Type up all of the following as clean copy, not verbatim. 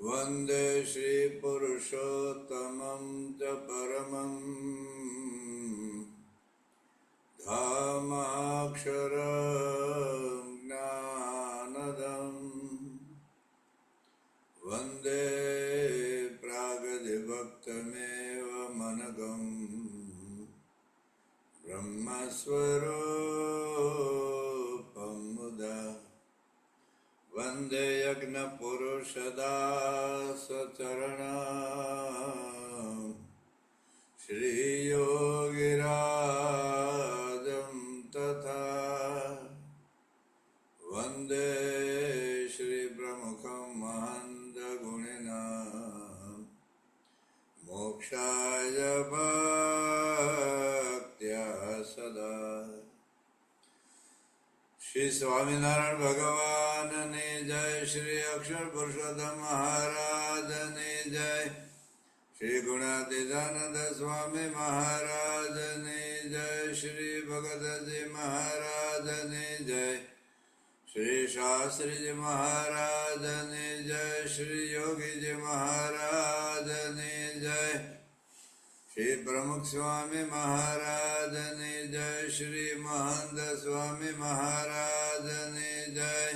वन्दे श्रीपुरुषोत्तमं च परमं धामाक्षरं ज्ञानदं वन्दे प्रागदिभक्तमेव मनगं ब्रह्मस्वरूपं मुदा वन्दे यज्ञपुरुषदासचरणं श्रीयोगिराजं तथा वन्दे श्रीप्रमुखं महन्तगुणिनां मोक्षाय भक्त्या सदा। श्री स्वामिनारायण भगवान ने जय, श्री अक्षर पुरुषोत्तम महाराज ने जय, श्री गुणातीतानंद स्वामी महाराज ने जय, श्री भगत जी महाराज ने जय, श्री शास्त्री जी महाराज ने जय, श्री योगी जी महाराज ने जय, श्री प्रमुख स्वामी महाराज ने जय, श्री महंत स्वामी महाराज ने जय,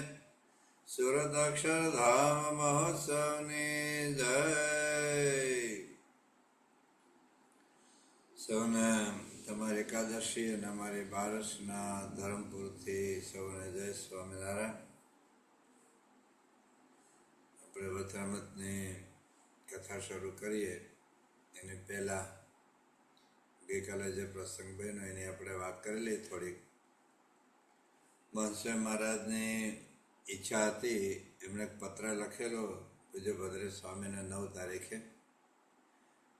सूरत अक्षरधाम महोत्सव ने जय। સૌને તમારી એકાદશી અને અમારી બારસના ધરમપુરથી સૌને જય સ્વામિનારાયણ. આપણે વચનામૃતની કથા શરૂ કરીએ એની પહેલા ગઈકાલે જે પ્રસંગ બન્યો એની આપણે વાત કરેલી થોડીક. મહંત મહારાજની ઈચ્છા હતી, એમણે એક પત્ર લખેલો પૂજ્ય ભદ્રેશ સ્વામીને 9 તારીખે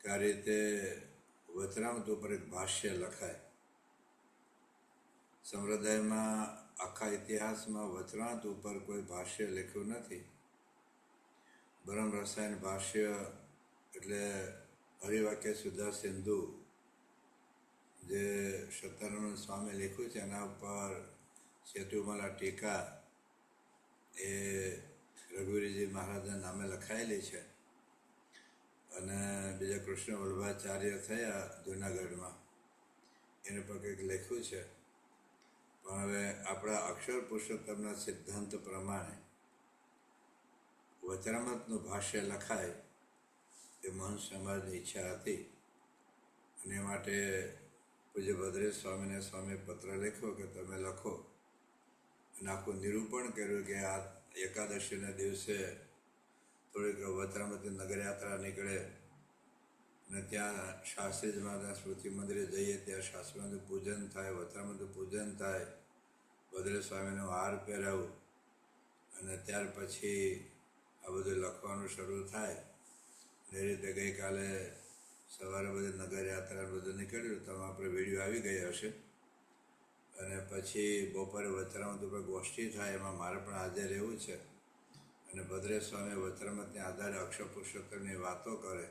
કે આ રીતે વચનામૃત ઉપર એક ભાષ્ય લખાય. સંપ્રદાયમાં આખા ઇતિહાસમાં વચનામૃત ઉપર કોઈ ભાષ્ય લખ્યું નથી. બ્રહ્મ રસાયણ ભાષ્ય એટલે હરિવાક્ય સુધા સિંધુ જે સત્યાનંદ સ્વામી લખ્યું છે એના ઉપર સેતુમાલા ટીકા એ રઘુવીરજી મહારાજના નામે લખાયેલી છે. અને બીજા કૃષ્ણ વલ્લભાચાર્ય થયા જૂનાગઢમાં, એને પર કંઈક લખ્યું છે. પણ હવે આપણા અક્ષર પુરુષોત્તમના સિદ્ધાંત પ્રમાણે વચનામૃતનું ભાષ્ય લખાય એ મહંત સમાજની ઈચ્છા હતી. અને માટે પૂજ્ય ભદ્રેશ સ્વામીને સ્વામી પત્ર લખ્યો કે તમે લખો. અને આખું નિરૂપણ કર્યું કે આ એકાદશીના દિવસે થોડીક વચનામૃતની નગરયાત્રા નીકળે અને ત્યાં શાસ્ત્રીજી મહારાજના સ્મૃતિ મંદિરે જઈએ, ત્યાં શાસ્ત્રીનું પૂજન થાય, વચનામૃતનું પૂજન થાય, ભદ્રેશ સ્વામીનો હાર પહેરાવું અને ત્યાર પછી આ બધું લખવાનું શરૂ થાય. એ રીતે ગઈકાલે સવારે બધી નગરયાત્રા બધું નીકળ્યું, તો આપણે વિડીયો આવી ગયા હશે. અને પછી બપોરે વચનામૃત ઉપર ગોષ્ઠી થાય, એમાં મારે પણ હાજર રહેવું છે. અને ભદ્રેશ સ્વામી વચનામૃતને આધારે અક્ષર પુરુષોત્તમની વાતો કરે.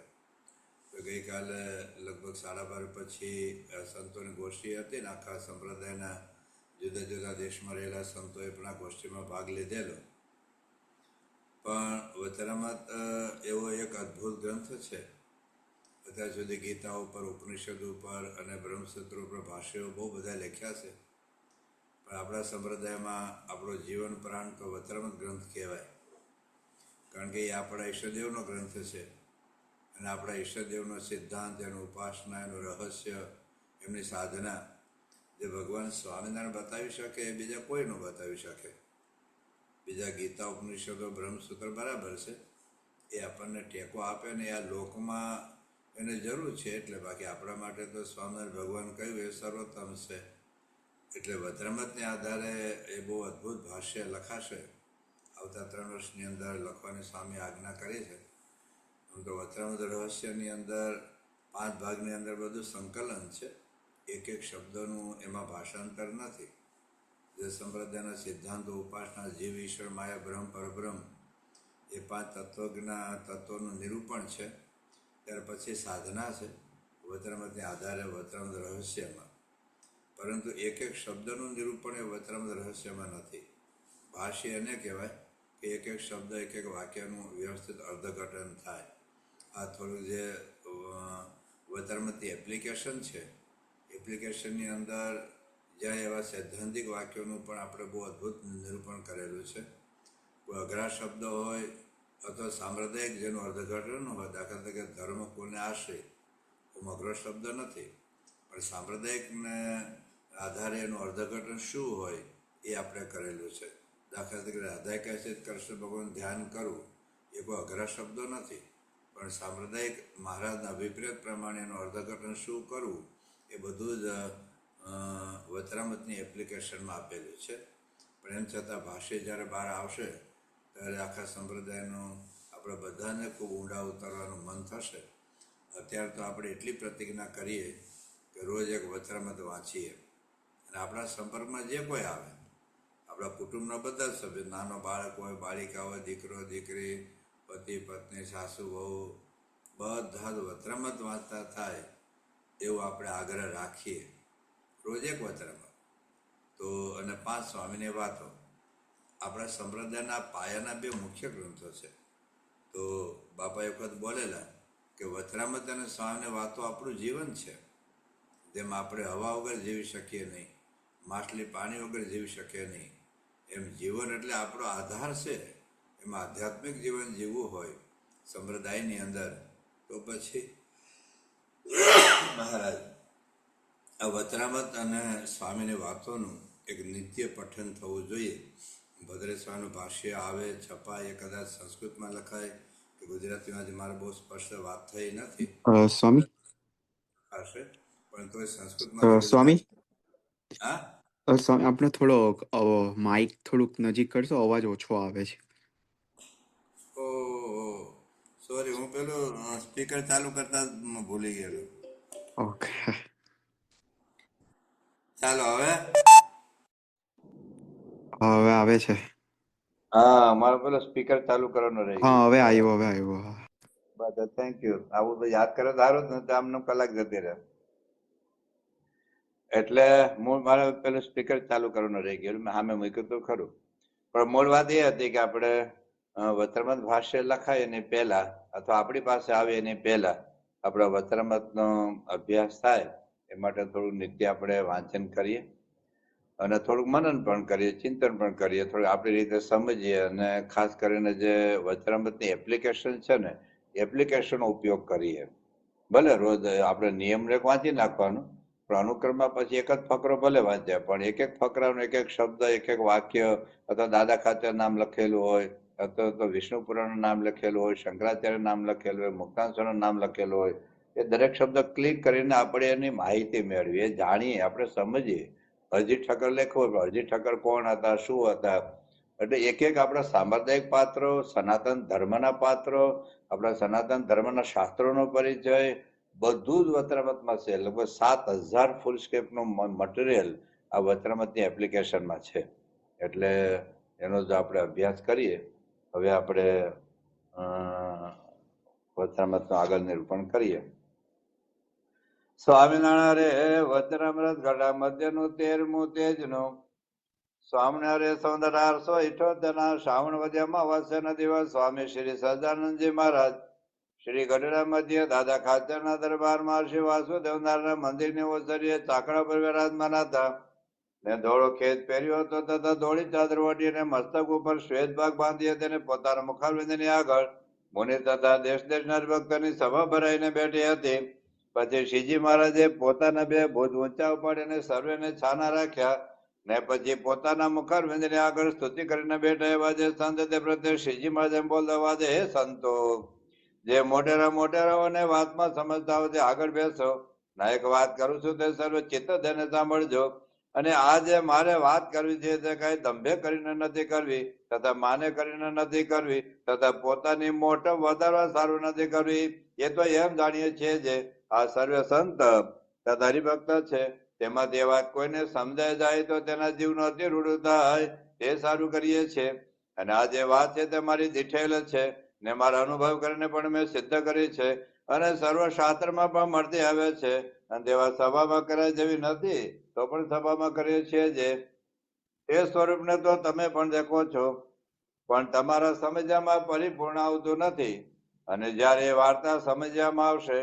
તો ગઈકાલે લગભગ 12:30 પછી સંતોની ગોષ્ઠી હતી ને આખા સંપ્રદાયના જુદા જુદા દેશમાં રહેલા સંતોએ પણ આ ગોષ્ઠીમાં ભાગ લીધેલો. પણ વચનામૃત એવો એક અદ્ભુત ગ્રંથ છે. અત્યાર સુધી ગીતા ઉપર, ઉપનિષદ ઉપર અને બ્રહ્મસૂત્ર ઉપર ભાષ્યો બહુ બધા લખ્યા છે. પણ આપણા સંપ્રદાયમાં આપણો જીવન પ્રાણ તો વચનામૃત ગ્રંથ કહેવાય. કારણ કે એ આપણા ઈષ્ટદેવનો ગ્રંથ છે. અને આપણા ઈષ્ટદેવનો સિદ્ધાંત, એનું ઉપાસના, એનું રહસ્ય, એમની સાધના જે ભગવાન સ્વામિનારાયણ બતાવી શકે એ બીજા કોઈ ન બતાવી શકે. બીજા ગીતા, ઉપનિષદો, બ્રહ્મસૂત્ર બરાબર છે, એ આપણને ટેકો આપે ને આ લોકમાં એને જરૂર છે એટલે. બાકી આપણા માટે તો સ્વામિનારાયણ ભગવાન કહ્યું એ સર્વોત્તમ છે. એટલે વચનામૃતને આધારે એ બહુ અદ્ભુત ભાષ્ય લખાશે. આવતા 3 વર્ષની અંદર લખવાની સ્વામી આજ્ઞા કરી છે. આમ તો વચનામૃત રહસ્યની અંદર 5 ભાગની અંદર બધું સંકલન છે. એક એક શબ્દનું એમાં ભાષાંતર નથી. જે સંપ્રદાયના સિદ્ધાંતો, ઉપાસના, જીવ, ઈશ્વર, માયા, બ્રહ્મ, પરબ્રહ્મ, એ 5 તત્વોનું નિરૂપણ છે. ત્યાર પછી સાધના છે વચનામૃતને આધારે વચનામૃત રહસ્યમાં. પરંતુ એક એક શબ્દનું નિરૂપણ એ વચનામૃત રહસ્યમાં નથી. ભાષ્ય એને કહેવાય કે કે એક એક શબ્દ એક એક વાક્યનું વ્યવસ્થિત અર્થઘટન થાય. આ થોડું જે વચરામૃતની એપ્લિકેશન છે, એપ્લિકેશનની અંદર જ્યાં એવા સૈદ્ધાંતિક વાક્યોનું પણ આપણે બહુ અદ્ભુત નિરૂપણ કરેલું છે. કોઈ અઘરા શબ્દ હોય અથવા સાંપ્રદાયિક જેનું અર્થઘટન હોય, દાખલા તરીકે ધર્મ કોને આશ્રય, હું અઘરો શબ્દ નથી, પણ સાંપ્રદાયિકને આધારે એનું અર્થઘટન શું હોય એ આપણે કરેલું છે. દાખલા તરીકે રાધા કહે છે કૃષ્ણ ભગવાન ધ્યાન કરવું, એ કોઈ અઘરા શબ્દો નથી, પણ સાંપ્રદાયિક મહારાજના અભિપ્રાય પ્રમાણે એનું અર્થઘટન શું કરવું એ બધું જ વચરામૃતની એપ્લિકેશનમાં આપેલું છે. પણ એમ છતાં ભાષ્ય જ્યારે બહાર આવશે ત્યારે આખા સંપ્રદાયનું આપણે બધાને ખૂબ ઊંડા ઉતરવાનું મન થશે. અત્યારે તો આપણે એટલી પ્રતિજ્ઞા કરીએ કે રોજ એક વચરામૃત વાંચીએ, અને આપણા સંપર્કમાં જે કોઈ આવે, આપણા કુટુંબના બધા જ સભ્યો, નાનો બાળક હોય, બાળિકા હોય, દીકરો દીકરી, પતિ પત્ની, સાસુ વહુ, બધા જ વચરામૃત વાંચતા થાય એવું આપણે આગ્રહ રાખીએ. રોજ એક વચરામૃત તો, અને 5 સ્વામીની વાતો. આપણા સંપ્રદાયના પાયાના 2 મુખ્ય ગ્રંથો છે. તો બાપા એક વખત બોલેલા કે વચરામૃત અને સ્વામીની વાતો આપણું જીવન છે. જેમાં આપણે હવા વગર જીવી શકીએ નહીં, માછલી પાણી વગર જીવી શકીએ નહીં, એમ જીવન એટલે આપણો આધાર છે. એમાં આધ્યાત્મિક જીવન જીવવું હોય સંપ્રદાયની અંદર, તો પછી મહારાજ આ વચરામૃત અને સ્વામીની વાતોનું એક નિત્ય પઠન થવું જોઈએ. ભદ્રેશ સ્વામીનું ભાષ્ય આવે, છપાય, એ કદાચ સંસ્કૃતમાં લખાય કે ગુજરાતીમાં, જે મારે બહુ સ્પષ્ટ વાત થઈ નથી સ્વામી હશે, પણ તો સંસ્કૃતમાં સ્વામી હા સ્વામી આપણે થોડો માઇક થોડુંક નજીક કરશો, અવાજ ઓછો આવે છે. ઓ સોરી, હું પેલું સ્પીકર ચાલુ કરતા ભૂલી ગયેલો. ઓકે, ચાલો હવે આવે છે. હા, મારો પેલો સ્પીકર ચાલુ કરવાનો રહી ગયો. હા, હવે આવ્યો. બસ, થેન્ક યુ. આવું તો યાદ કરે સારું જ ને, આમનો કલાક જતી રહે. એટલે મારે પેલું સ્પીકર ચાલુ કરવાનું રહી ગયું, મેં સામે મૂક્યું તો ખરું. પણ મૂળ વાત એ હતી કે આપણે વચરામૃત ભાષ્ય લખાય એની પહેલા, અથવા આપણી પાસે આવે એની પહેલા આપણા વચરામૃતનો અભ્યાસ થાય એ માટે થોડું નિત્ય આપણે વાંચન કરીએ અને થોડુંક મનન પણ કરીએ, ચિંતન પણ કરીએ, થોડું આપણી રીતે સમજીએ, અને ખાસ કરીને જે વચરામૃતની એપ્લિકેશન છે ને, એપ્લિકેશનનો ઉપયોગ કરીએ. ભલે રોજ આપણે નિયમ રેખ વાંચી નાખવાનું, પણ અનુક્રમમાં પછી એક જ ફકરો ભલે વાંચ્યા, પણ એક એક ફકરાનો એક એક શબ્દ, એક એક વાક્ય, અથવા દાદા ખાચર નામ લખેલું હોય, અથવા તો વિષ્ણુ પુરાણનું નામ લખેલું હોય, શંકરાચાર્ય નામ લખેલું હોય, મુક્તાંશનું નામ લખેલું હોય, એ દરેક શબ્દ ક્લિક કરીને આપણે એની માહિતી મેળવીએ, જાણીએ, આપણે સમજીએ. અરજી ઠક્કર લખવો, અરજી ઠક્કર કોણ હતા, શું હતા, એટલે એક એક આપણા સાંપ્રદાયિક પાત્રો, સનાતન ધર્મના પાત્રો, આપણા સનાતન ધર્મના શાસ્ત્રોનો પરિચય, બધું જ વચરામૃતમાં છે. લગભગ 7000 ફૂલ સ્કેપનું મટીરિયલ આ વચરામૃતની એપ્લિકેશનમાં છે. એટલે એનો જો આપણે અભ્યાસ કરીએ, હવે આપણે વચરામૃતનું આગળ નિરૂપણ કરીએ. સ્વામિનારાયણ રે વચરામૃત ઘડા મધ્યનું 13મું તેજનું. સ્વામિનારાયણ 1878 શ્રાવણ વદ્યમાં વર્ષના દિવસ સ્વામી શ્રી સહજાનંદજી મહારાજ શ્રી ગઢડા મધ્ય દાદા ખાચરના દરબારમાં શ્રી વાસુદેવ નારાયણ મંદિરની ઓસરીએ ચાકડા પર વિરાજમાન હતા. ને ધોળો ખેત પહેર્યો હતો તથા ધોળી ચાદર ઓઢી અને મસ્તક ઉપર શ્વેત ભાગ બાંધી તેને પોતાના મુખારવિંદની આગળ મુનિ તથા દેશ દેશના ભક્તોની સભા ભરાઈને બેઠી હતી. પછી શ્રીજી મહારાજે પોતાના 2 ભુજ ઊંચા ઉપાડીને સર્વેને છાના રાખ્યા, ને પછી પોતાના મુખારવિંદની આગળ સ્તુતિ કરીને બેઠા એવા જે સંત તે પ્રત્યે શ્રીજી મહારાજ એમ બોલતા વાજે, હે સંતો, જે મોટેરાઓને વાતમાં સમજતા હોય તે આગળ બેસો. ના એક વાત કરું છું તે સર્વ ચિત્ત થઈને સાંભળજો. અને આ જે મારે વાત કરવી છે તે કઈ દંભે કરીને નથી કરવી, તથા માને કરીને નથી કરવી, તથા પોતાની મોટપ વધારવા સારું નથી કરવી. એ તો એમ જાણીએ છીએ જે આ સર્વે સંત તથા હરિભક્ત છે, તેમાંથી એ વાત કોઈને સમજાય જાય તો તેના જીવનો અતિ રૂઢ થાય, તે સારું કરીએ છીએ. અને આ જે વાત છે તે મારી દીઠેલ છે, ને મારા અનુભવ કરીને પણ મેં સિદ્ધ કરી છે, અને સર્વ શાસ્ત્રમાં પણ મળતી આવે છે. અને તેવા સભામાં કરાય જેવી નથી, તો પણ સભામાં કરીએ છીએ જે એ સ્વરૂપને તો તમે પણ દેખો છો. પણ તમારા સમજવામાં પરિપૂર્ણ આવતું નથી. અને જ્યારે એ વાર્તા સમજવામાં આવશે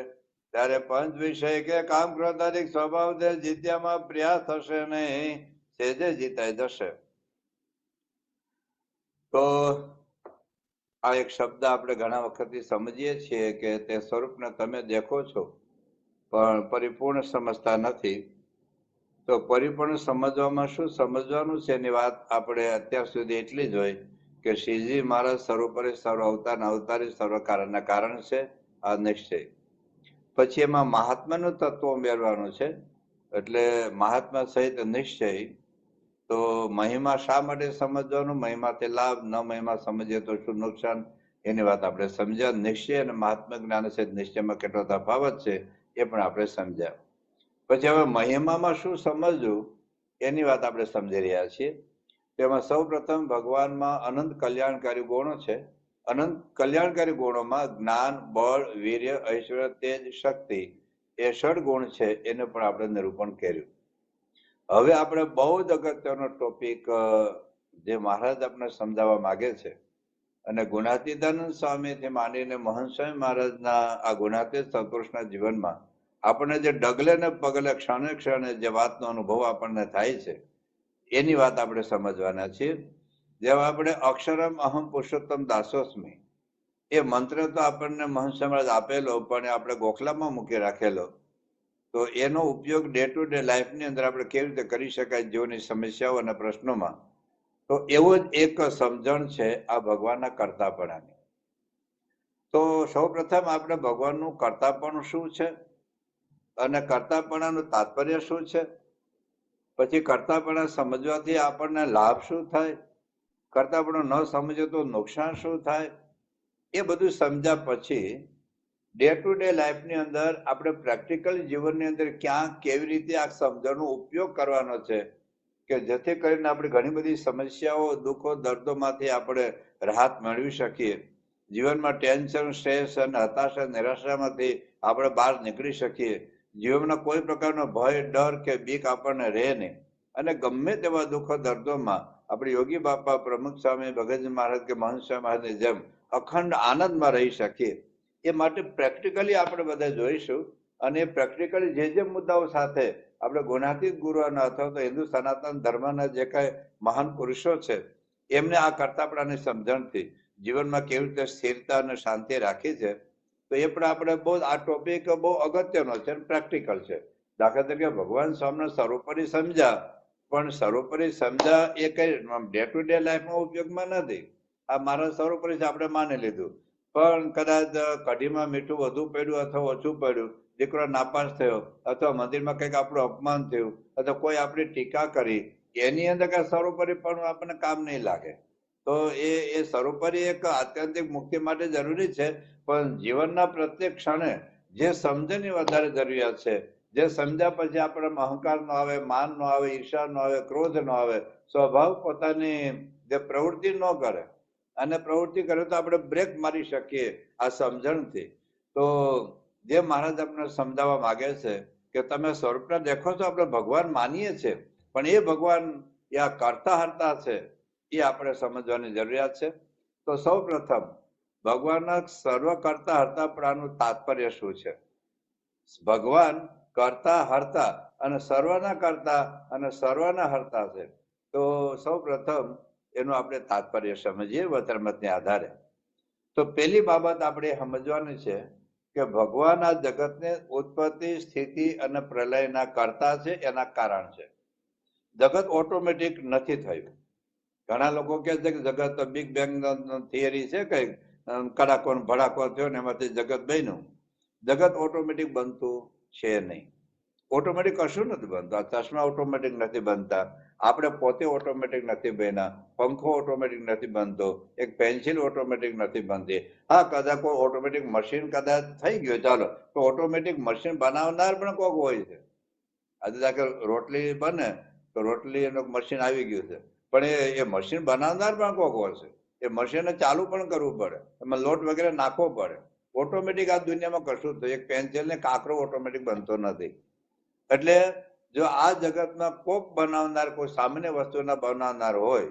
ત્યારે પંચ વિષય કે કામ ક્રોધાદિક સ્વભાવ જીત્યામાં પ્રયાસ થશે નહીં, સેજે જીતાઈ જશે. તો આ એક શબ્દ આપણે ઘણા વખતથી સમજીએ છીએ કે તે સ્વરૂપને તમે દેખો છો પણ પરિપૂર્ણ સમજતા નથી. તો પરિપૂર્ણ સમજવામાં શું સમજવાનું છે એની વાત આપણે અત્યાર સુધી એટલી જ હોય કે શ્રીજી મહારાજ સર્વોપરી સર્વ અવતારના અવતારી સર્વ કારણના કારણ છે, આ નિશ્ચય. પછી એમાં મહાત્માનું તત્વ ઉમેરવાનું છે, એટલે મહાત્મા સહિત નિશ્ચય. તો મહિમા શા માટે સમજવાનું, મહિમાથી લાભ, ન મહિમા સમજીએ તો શું નુકસાન, એની વાત આપણે સમજ્યા. નિશ્ચય અને મહાત્મા જ્ઞાન સહિત નિશ્ચયમાં કેટલો તફાવત છે એ પણ આપણે સમજ્યા. પછી હવે મહિમામાં શું સમજવું એની વાત આપણે સમજી રહ્યા છીએ. તેમાં સૌ પ્રથમ ભગવાનમાં અનંત કલ્યાણકારી ગુણો છે. અનંત કલ્યાણકારી ગુણોમાં જ્ઞાન, બળ, વીર્ય, ઐશ્વર્ય, તેજ, શક્તિ એ ષડ ગુણ છે, એનું પણ આપણે નિરૂપણ કર્યું. હવે આપણે બહુ જ અગત્યનો ટોપિક જે મહારાજ આપણે સમજાવવા માંગે છે, અને ગુણાતીતાનંદ સ્વામીથી માંડીને મહંત સ્વામી મહારાજના આ ગુણાતીત સત્પુરુષના જીવનમાં આપણને જે ડગલે ને પગલે ક્ષણે ક્ષણે જે વાતનો અનુભવ આપણને થાય છે એની વાત આપણે સમજવાના છીએ. જેવા આપણે અક્ષરમ અહમ પુરુષોત્તમ દાસોસ્મી એ મંત્ર તો આપણને મહંત સ્વામી મહારાજ આપેલો, પણ આપણે ગોખલામાં મૂકી રાખેલો. તો એનો ઉપયોગ ડે ટુ ડે લાઈફની અંદર આપણે કેવી રીતે કરી શકાય જીવનની સમસ્યાઓ અને પ્રશ્નોમાં, તો એવો જ એક સમજણ છે આ ભગવાનના કર્તાપણાની. તો સૌ પ્રથમ આપણે ભગવાનનું કર્તાપણું શું છે અને કર્તાપણાનું તાત્પર્ય શું છે, પછી કર્તાપણા સમજવાથી આપણને લાભ શું થાય, કર્તાપણું ન સમજે તો નુકસાન શું થાય, એ બધું સમજ્યા પછી ડે ટુ ડે લાઈફની અંદર આપણે પ્રેક્ટિકલ જીવનની અંદર ક્યાં કેવી રીતે આ સમજણનો ઉપયોગ કરવાનો છે કે જેથી કરીને આપણે ઘણી બધી સમસ્યાઓ, દુઃખો, દર્દોમાંથી આપણે રાહત મેળવી શકીએ. જીવનમાં ટેન્શન, સ્ટ્રેસ અને હતાશા, નિરાશામાંથી આપણે બહાર નીકળી શકીએ. જીવનમાં કોઈ પ્રકારનો ભય, ડર કે બીક આપણને રહે નહીં, અને ગમે તેવા દુઃખો, દર્દોમાં આપણે યોગી બાપા, પ્રમુખ સ્વામી, ભગતજી મહારાજ કે મહંત સ્વામી મહારાજની જેમ અખંડ આનંદમાં રહી શકીએ. એ માટે પ્રેક્ટિકલી આપણે બધા જોઈશું, અને પ્રેક્ટિકલી જે મુદ્દાઓ સાથે આપણે ગુણાતીત ગુરુઓના અથવા તો હિન્દુ સનાતન ધર્મના જે કાંઈ મહાન પુરુષો છે એમને આ કર્તાપણાની સમજણથી જીવનમાં કેવી રીતે સ્થિરતા અને શાંતિ રાખી છે, તો એ પણ આપણે બહુ આ ટોપિક બહુ અગત્યનો છે, પ્રેક્ટિકલ છે. દાખલા તરીકે ભગવાન સ્વામીને સર્વોપરી સમજ્યા, પણ સર્વોપરી સમજ્યા એ કઈ ડે ટુ ડે લાઈફમાં ઉપયોગમાં નથી. આ મારા સર્વોપરી છે આપણે માની લીધું, પણ કદાચ કઢીમાં મીઠું વધુ પડ્યું અથવા ઓછું પડ્યું, દીકરો નાપાસ થયો, અથવા મંદિરમાં કંઈક આપણું અપમાન થયું, અથવા કોઈ આપણી ટીકા કરી, એની અંદર કઈ સર્વોપરી પણ આપણને કામ નહીં લાગે. તો એ સર્વોપરી એક આત્યંતિક મુક્તિ માટે જરૂરી છે, પણ જીવનના પ્રત્યેક ક્ષણે જે સમજણની વધારે જરૂરિયાત છે, જે સમજ્યા પછી આપણે અહંકાર ન આવે, માન ન આવે, ઈર્ષા ન આવે, ક્રોધ ન આવે, સ્વભાવ પોતાની જે પ્રવૃત્તિ ન કરે, અને પ્રવૃત્તિ કરે તો આપણે બ્રેક મારી શકીએ આ સમજણથી. તો જે મહારાજ આપણે સમજાવવા માંગે છે કે તમે સ્વરૂપને દેખો છો, આપણે ભગવાન માનીએ છીએ, પણ એ ભગવાન એ આ કરતા હરતા છે, એ આપણે સમજવાની જરૂરિયાત છે. તો સૌ પ્રથમ ભગવાનના સર્વ કરતા હરતાપણાનું તાત્પર્ય શું છે. ભગવાન કરતા હરતા અને સર્વના કરતા અને સર્વના હરતા છે. તો સૌ પ્રથમ એનું આપણે તાત્પર્ય સમજીએ વચનમતને આધારે. તો પહેલી બાબત આપણે સમજવાની છે કે ભગવાન આ જગતને ઉત્પત્તિ, સ્થિતિ અને પ્રલયના કરતા છે, એના કારણ છે. જગત ઓટોમેટિક નથી થયું. ઘણા લોકો કહે છે કે જગત બિગ બેંગ થિયરી છે, કઈ કડાકો ભડાકો થયો ને એમાંથી જગત બન્યું. જગત ઓટોમેટિક બનતું છે નહીં. ઓટોમેટિક કશું નથી બનતું. આ ચશ્મા ઓટોમેટિક નથી બનતા, આપણે પોતે ઓટોમેટિક નથી બન્યા, પંખો ઓટોમેટિક નથી બનતો, એક પેન્સિલ ઓટોમેટિક નથી બનતી. હા, કદાચ કોઈ ઓટોમેટિક મશીન કદાચ થઈ ગયો, ચાલો, તો ઓટોમેટિક મશીન બનાવનાર પણ કોક હોય છે. આજે દાખલ રોટલી બને તો રોટલી એનું મશીન આવી ગયું છે, પણ એ મશીન બનાવનાર પણ કોક હોય છે. એ મશીનને ચાલુ પણ કરવું પડે, એમાં લોટ વગેરે નાખવો પડે. ઓટોમેટિક આ દુનિયામાં કશું થયું, એક પેન્સિલ ને કાંકરો ઓટોમેટિક બનતો નથી. એટલે જો આ જગતમાં કોક બનાવનાર, કોઈ સામાન્ય વસ્તુના બનાવનાર હોય,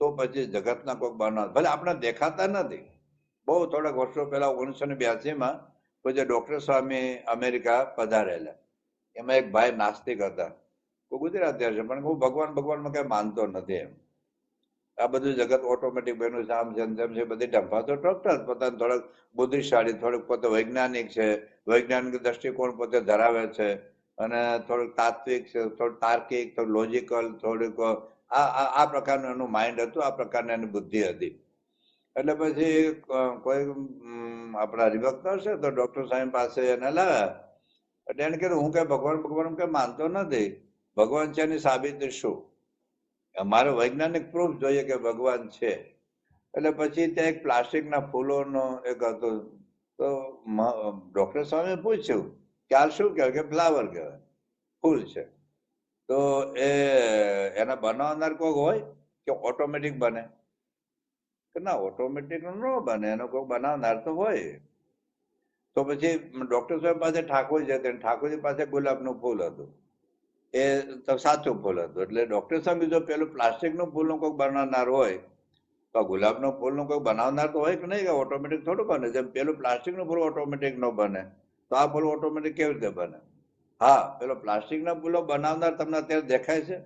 તો પછી જગતના કોઈક બનાવ ભલે આપણે દેખાતા નથી. બહુ થોડાક વર્ષો પહેલા 1982માં પછી ડોક્ટર સ્વામી અમેરિકા પધારેલા. એમાં એક ભાઈ નાસ્તિક હતા, કોઈ ગુજરાતી હશે, પણ હું ભગવાન ભગવાનમાં કઈ માનતો નથી. એમ આ બધું જગત ઓટોમેટિક બન્યું છે, આમ છે તેમ છે, બધી ડંફા તો ડોક્ટર પોતાને થોડોક બુદ્ધિશાળી, થોડુંક પોતે વૈજ્ઞાનિક છે, વૈજ્ઞાનિક દ્રષ્ટિકોણ પોતે ધરાવે છે, અને થોડુંક તાત્વિક છે, થોડુંક તાર્કિક, થોડું લોજિકલ, થોડુંક આ પ્રકારનું એનું માઇન્ડ હતું, આ પ્રકારની એની બુદ્ધિ હતી. એટલે પછી કોઈ આપણા હરિભક્ત હશે તો ડોક્ટર સાહેબ પાસે એને લાવ્યા. એટલે એને કીધું હું કઈ ભગવાન ભગવાન કઈ માનતો નથી, ભગવાન છે એની સાબિતી શું? મારે વૈજ્ઞાનિક પ્રૂફ જોઈએ કે ભગવાન છે. એટલે પછી ત્યાં એક પ્લાસ્ટિકના ફૂલોનો એક હતો. તો ડોક્ટર સ્વામી પૂછ્યું કે આ શું કહેવાય? કે ફ્લાવર કહેવાય, ફૂલ છે. તો એના બનાવનાર કોઈ હોય કે ઓટોમેટિક બને? કે ના, ઓટોમેટિક ન બને, એનો કોઈ બનાવનાર તો હોય. તો પછી ડોક્ટર સાહેબ પાસે ઠાકોરજી હતા, ઠાકોરજી પાસે ગુલાબનું ફૂલ હતું, એ તો સાચું ફૂલ હતું. એટલે ડોક્ટર સાહેબ જો પેલું પ્લાસ્ટિકનું ફૂલનું કોઈ બનાવનાર હોય તો ગુલાબનું ફૂલનું કોઈ બનાવનાર તો હોય કે નહીં, કે ઓટોમેટિક થોડું બને. જેમ પેલું પ્લાસ્ટિકનું ફૂલ ઓટોમેટિક ન બને, તો આ ફૂલ ઓટોમેટિક કેવી રીતે બને? હા, પેલો પ્લાસ્ટિકના ફૂલો બનાવનાર તમને અત્યારે દેખાય છે?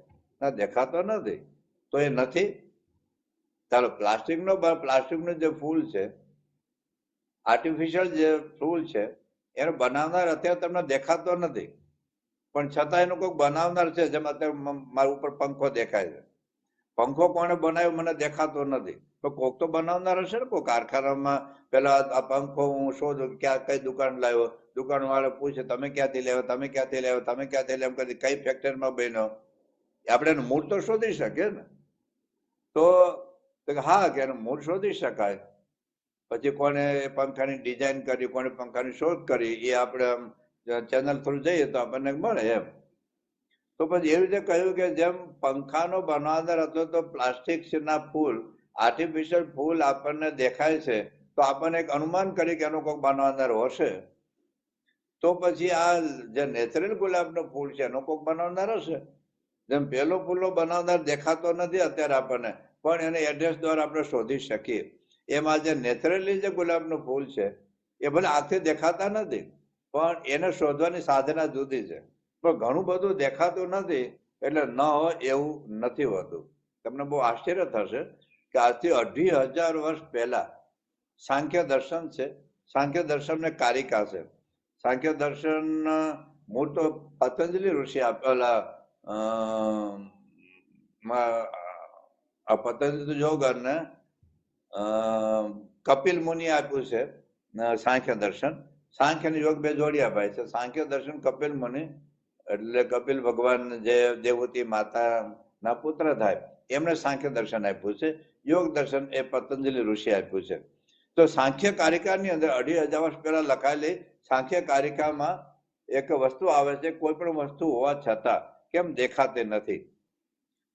ના, દેખાતો નથી. તો એ નથી. ચાલો, પ્લાસ્ટિકનું જે ફૂલ છે, આર્ટિફિશિયલ જે ફૂલ છે, એનો બનાવનાર અત્યારે તમને દેખાતો નથી, પણ છતાં એનું કોઈ બનાવનાર છે. જેમ અત્યારે મારા ઉપર પંખો દેખાય છે, પંખો કોણે બનાવ્યો મને દેખાતો નથી, તો કોક તો બનાવનાર હશે ને. કોઈ કારખાનામાં પેલા આ પંખો હું શોધું ક્યાં કઈ દુકાન લાવ્યો, દુકાન વાળા પૂછે તમે ક્યાંથી લાવ્યો, તમે ક્યાંથી લાવ્યો, તમે ક્યાંથી લાવ્યો, કદી કઈ ફેક્ટરીમાં બન્યો, આપણે એનું મૂળ તો શોધી શકીએ ને. તો હા, કે એનું મૂળ શોધી શકાય. પછી કોને પંખાની ડિઝાઇન કરી, કોને પંખાની શોધ કરી, એ આપણે ચેનલ થ્રુ જઈએ તો આપણને મળે એમ. તો પછી એવી રીતે કહ્યું કે જેમ પંખાનો બનાવનાર હતો તો પ્લાસ્ટિકના ફૂલ, આર્ટિફિશિયલ ફૂલ આપણને દેખાય છે, તો આપણને એક અનુમાન કરી કે એનો કોઈ બનાવનાર હશે. તો પછી આ જે નેચરલ ગુલાબનું ફૂલ છે એનો કોઈ બનાવનાર હશે. જેમ પેલો ફૂલો બનાવનાર દેખાતો નથી અત્યારે આપણને, પણ એને એડ્રેસ દ્વારા આપણે શોધી શકીએ. એમાં જે નેચરલી જે ગુલાબનું ફૂલ છે એ ભલે આંખથી દેખાતા નથી, પણ એને શોધવાની સાધના જુદી છે. પણ ઘણું બધું દેખાતું નથી એટલે ન હોય એવું નથી હોતું. તમને બહુ આશ્ચર્ય થશે કે આજથી 2500 વર્ષ પહેલા સાંખ્ય દર્શન છે. સાંખ્ય દર્શન ને કારિકા છે. સાંખ્ય દર્શન મૂળ તો પતંજલિ ઋષિ આપેલા, પતંજલિ યોગ અને કપિલ મુનિ આપ્યું છે સાંખ્ય દર્શન. સાંખ્ય અને યોગ બે જોડિયા ભાઈ છે. સાંખ્ય દર્શન કપિલ મુનિ એટલે કપિલ ભગવાન જે દેવહૂતિ માતાના પુત્ર થાય એમણે સાંખ્ય દર્શન આપ્યું છે. યોગ દર્શન એ પતંજલિ ઋષિ આપ્યું છે. તો સાંખ્ય કારિકાની અંદર 2500 વર્ષ પહેલા લખાયેલી સાંખ્ય કારિકામાં એક વસ્તુ આવે છે, કોઈ પણ વસ્તુ હોવા છતાં કેમ દેખાતી નથી.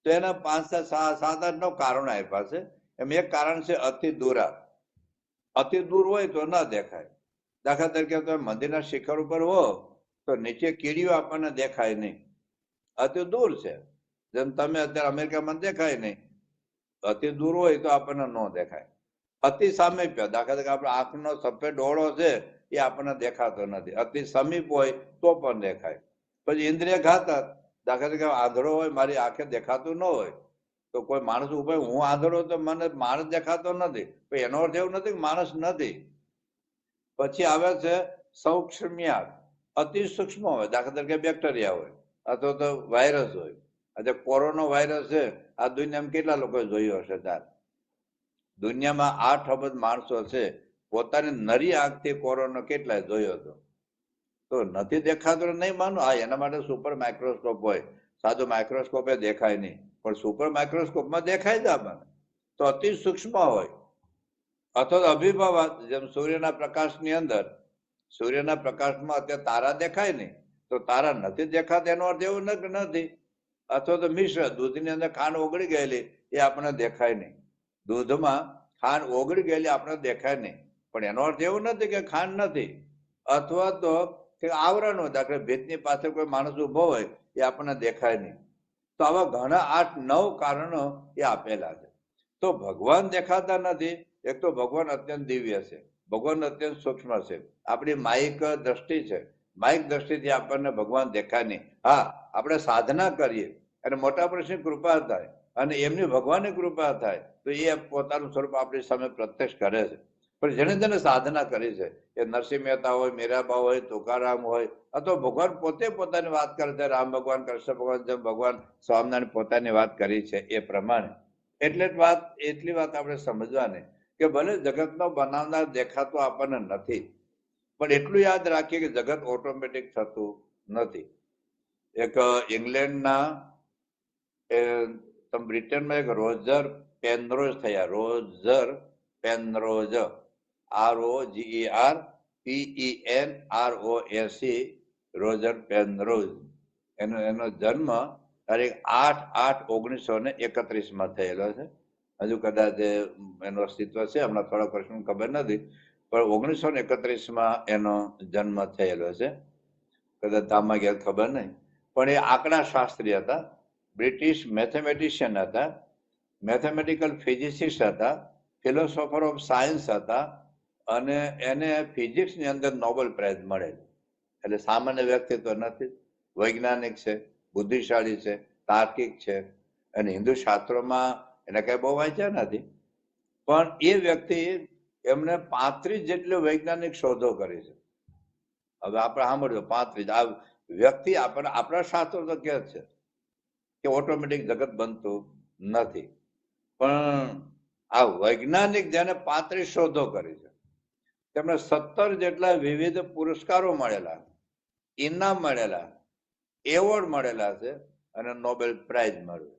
તો એના 5, 7, 8, 9 કારણો આપ્યા છે. એમ એક કારણ છે અતિ દૂરા. અતિ દૂર હોય તો ન દેખાય. દાખલા તરીકે તમે મંદિરના શિખર ઉપર હો તો નીચે કીડીઓ આપણને દેખાય નહીં, અતિ દૂર છે. જેમ તમે અત્યારે અમેરિકામાં દેખાય નહીં, અતિ દૂર હોય તો આપણને ન દેખાય. અતિ સામીપ્ય, દાખલા તરીકે આપણે આંખનો સફેદ ડોળો છે એ આપણને દેખાતો નથી, અતિ સમીપ હોય તો પણ દેખાય. પછી ઇન્દ્રિય ઘાતક, દાખલા તરીકે આંધળો હોય, મારી આંખે દેખાતું ન હોય, તો કોઈ માણસ ઉભો, હું આંધળો તો મને માણસ દેખાતો નથી, પણ એનો અર્થ એવું નથી કે માણસ નથી. પછી આવે છે સૌક્ષ્મ્યા, અતિ સૂક્ષ્મ હોય, દાખલા તરીકે બેક્ટેરિયા હોય અથવા તો વાયરસ હોય. આજે કોરોના વાયરસ છે, આ દુનિયામાં કેટલા લોકોએ જોયો હશે? દુનિયામાં 8 અબજ માણસો છે, પોતાની નરી આંખથી કોરોના કેટલાય જોયો હતો. તો નથી દેખાતો નહીં માનો. હા, એના માટે સુપર માઇક્રોસ્કોપ હોય, સાદો માઇક્રોસ્કોપ એ દેખાય નહીં, પણ સુપર માઇક્રોસ્કોપમાં દેખાય છે આપણને. તો અતિ સૂક્ષ્મ હોય અથવા અભિભાવાત, જેમ સૂર્યના પ્રકાશની અંદર, સૂર્યના પ્રકાશમાં અત્યારે તારા દેખાય નહીં, તો તારા નથી દેખાતા એનો અર્થ એવું નથી. અથવા તો મિશ્ર, દૂધની અંદર ખાંડ ઓગળી ગયેલી એ આપણને દેખાય નહીં. દૂધમાં ખાંડ ઓગળી ગયેલી આપણને દેખાય નહીં, પણ એનો અર્થ એવું નથી કે ખાંડ નથી. અથવા તો આવરણ હોય, દાખલા ભેજની પાછળ કોઈ માણસ ઉભો હોય એ આપણને દેખાય નહીં. તો આવા ઘણા 8, 9 કારણો એ આપેલા છે. તો ભગવાન દેખાતા નથી. એક તો ભગવાન અત્યંત દિવ્ય છે, ભગવાન અત્યંત સૂક્ષ્મ છે. આપણી માયિક દ્રષ્ટિ છે, માયિક દ્રષ્ટિથી આપણને ભગવાન દેખાય નહીં. હા, આપણે સાધના કરીએ અને મોટા પુરુષની કૃપા થાય અને એમની ભગવાનની કૃપા થાય તો એ પોતાનું સ્વરૂપ આપણી સામે પ્રત્યક્ષ કરે છે. પણ જેને જેને સાધના કરી છે, એ નરસિંહ મહેતા હોય, મીરાબા હોય, તુકારામ હોય, અથવા ભગવાન પોતે પોતાની વાત કરે છે, રામ ભગવાન, કૃષ્ણ ભગવાન, જેમ ભગવાન સ્વામિનારાયણ પોતાની વાત કરી છે એ પ્રમાણે. એટલી વાત આપણે સમજવાની કે ભલે જગતનો બનાવનાર દેખાતો આપણને નથી, પણ એટલું યાદ રાખીએ કે જગત ઓટોમેટિક થતું નથી. એક ઇંગ્લેન્ડના બ્રિટનમાં એક રોજર પેનરોઝ થયા. Roger Penrose, ROGER Roger Penrose. એનો જન્મ તારીખ 8/8/1931 થયેલો છે. હજુ કદાચ એનું અસ્તિત્વ છે, હમણાં થોડા વર્ષનું ખબર નથી, પણ 1931 એનો જન્મ થયેલો છે. કદાચ ધામમાં ગયા ખબર નહીં, પણ એ આંકડા શાસ્ત્રી હતા, બ્રિટિશ મેથેમેટિશિયન હતા, મેથેમેટિકલ ફિઝિસિસ્ટ હતા, ફિલોસોફર ઓફ સાયન્સ હતા અને એને ફિઝિક્સની અંદર નોબેલ પ્રાઇઝ મળેલો. એટલે સામાન્ય વ્યક્તિત્વ નથી, વૈજ્ઞાનિક છે, બુદ્ધિશાળી છે, તાર્કિક છે, અને હિન્દુ શાસ્ત્રોમાં એને કઈ બહુ વાંચ્યા નથી, પણ એ વ્યક્તિ એમને 35 જેટલી વૈજ્ઞાનિક શોધો કરી છે. હવે આપણે સાંભળ્યો 35. આ વ્યક્તિ આપણા શાસ્ત્રો તો કે છે કે ઓટોમેટિક જગત બનતું નથી, પણ આ વૈજ્ઞાનિક જેને 35 શોધો કરી છે, તેમને 17 જેટલા વિવિધ પુરસ્કારો મળેલા, ઇનામ મળેલા, એવોર્ડ મળેલા છે અને નોબેલ પ્રાઇઝ મળ્યો.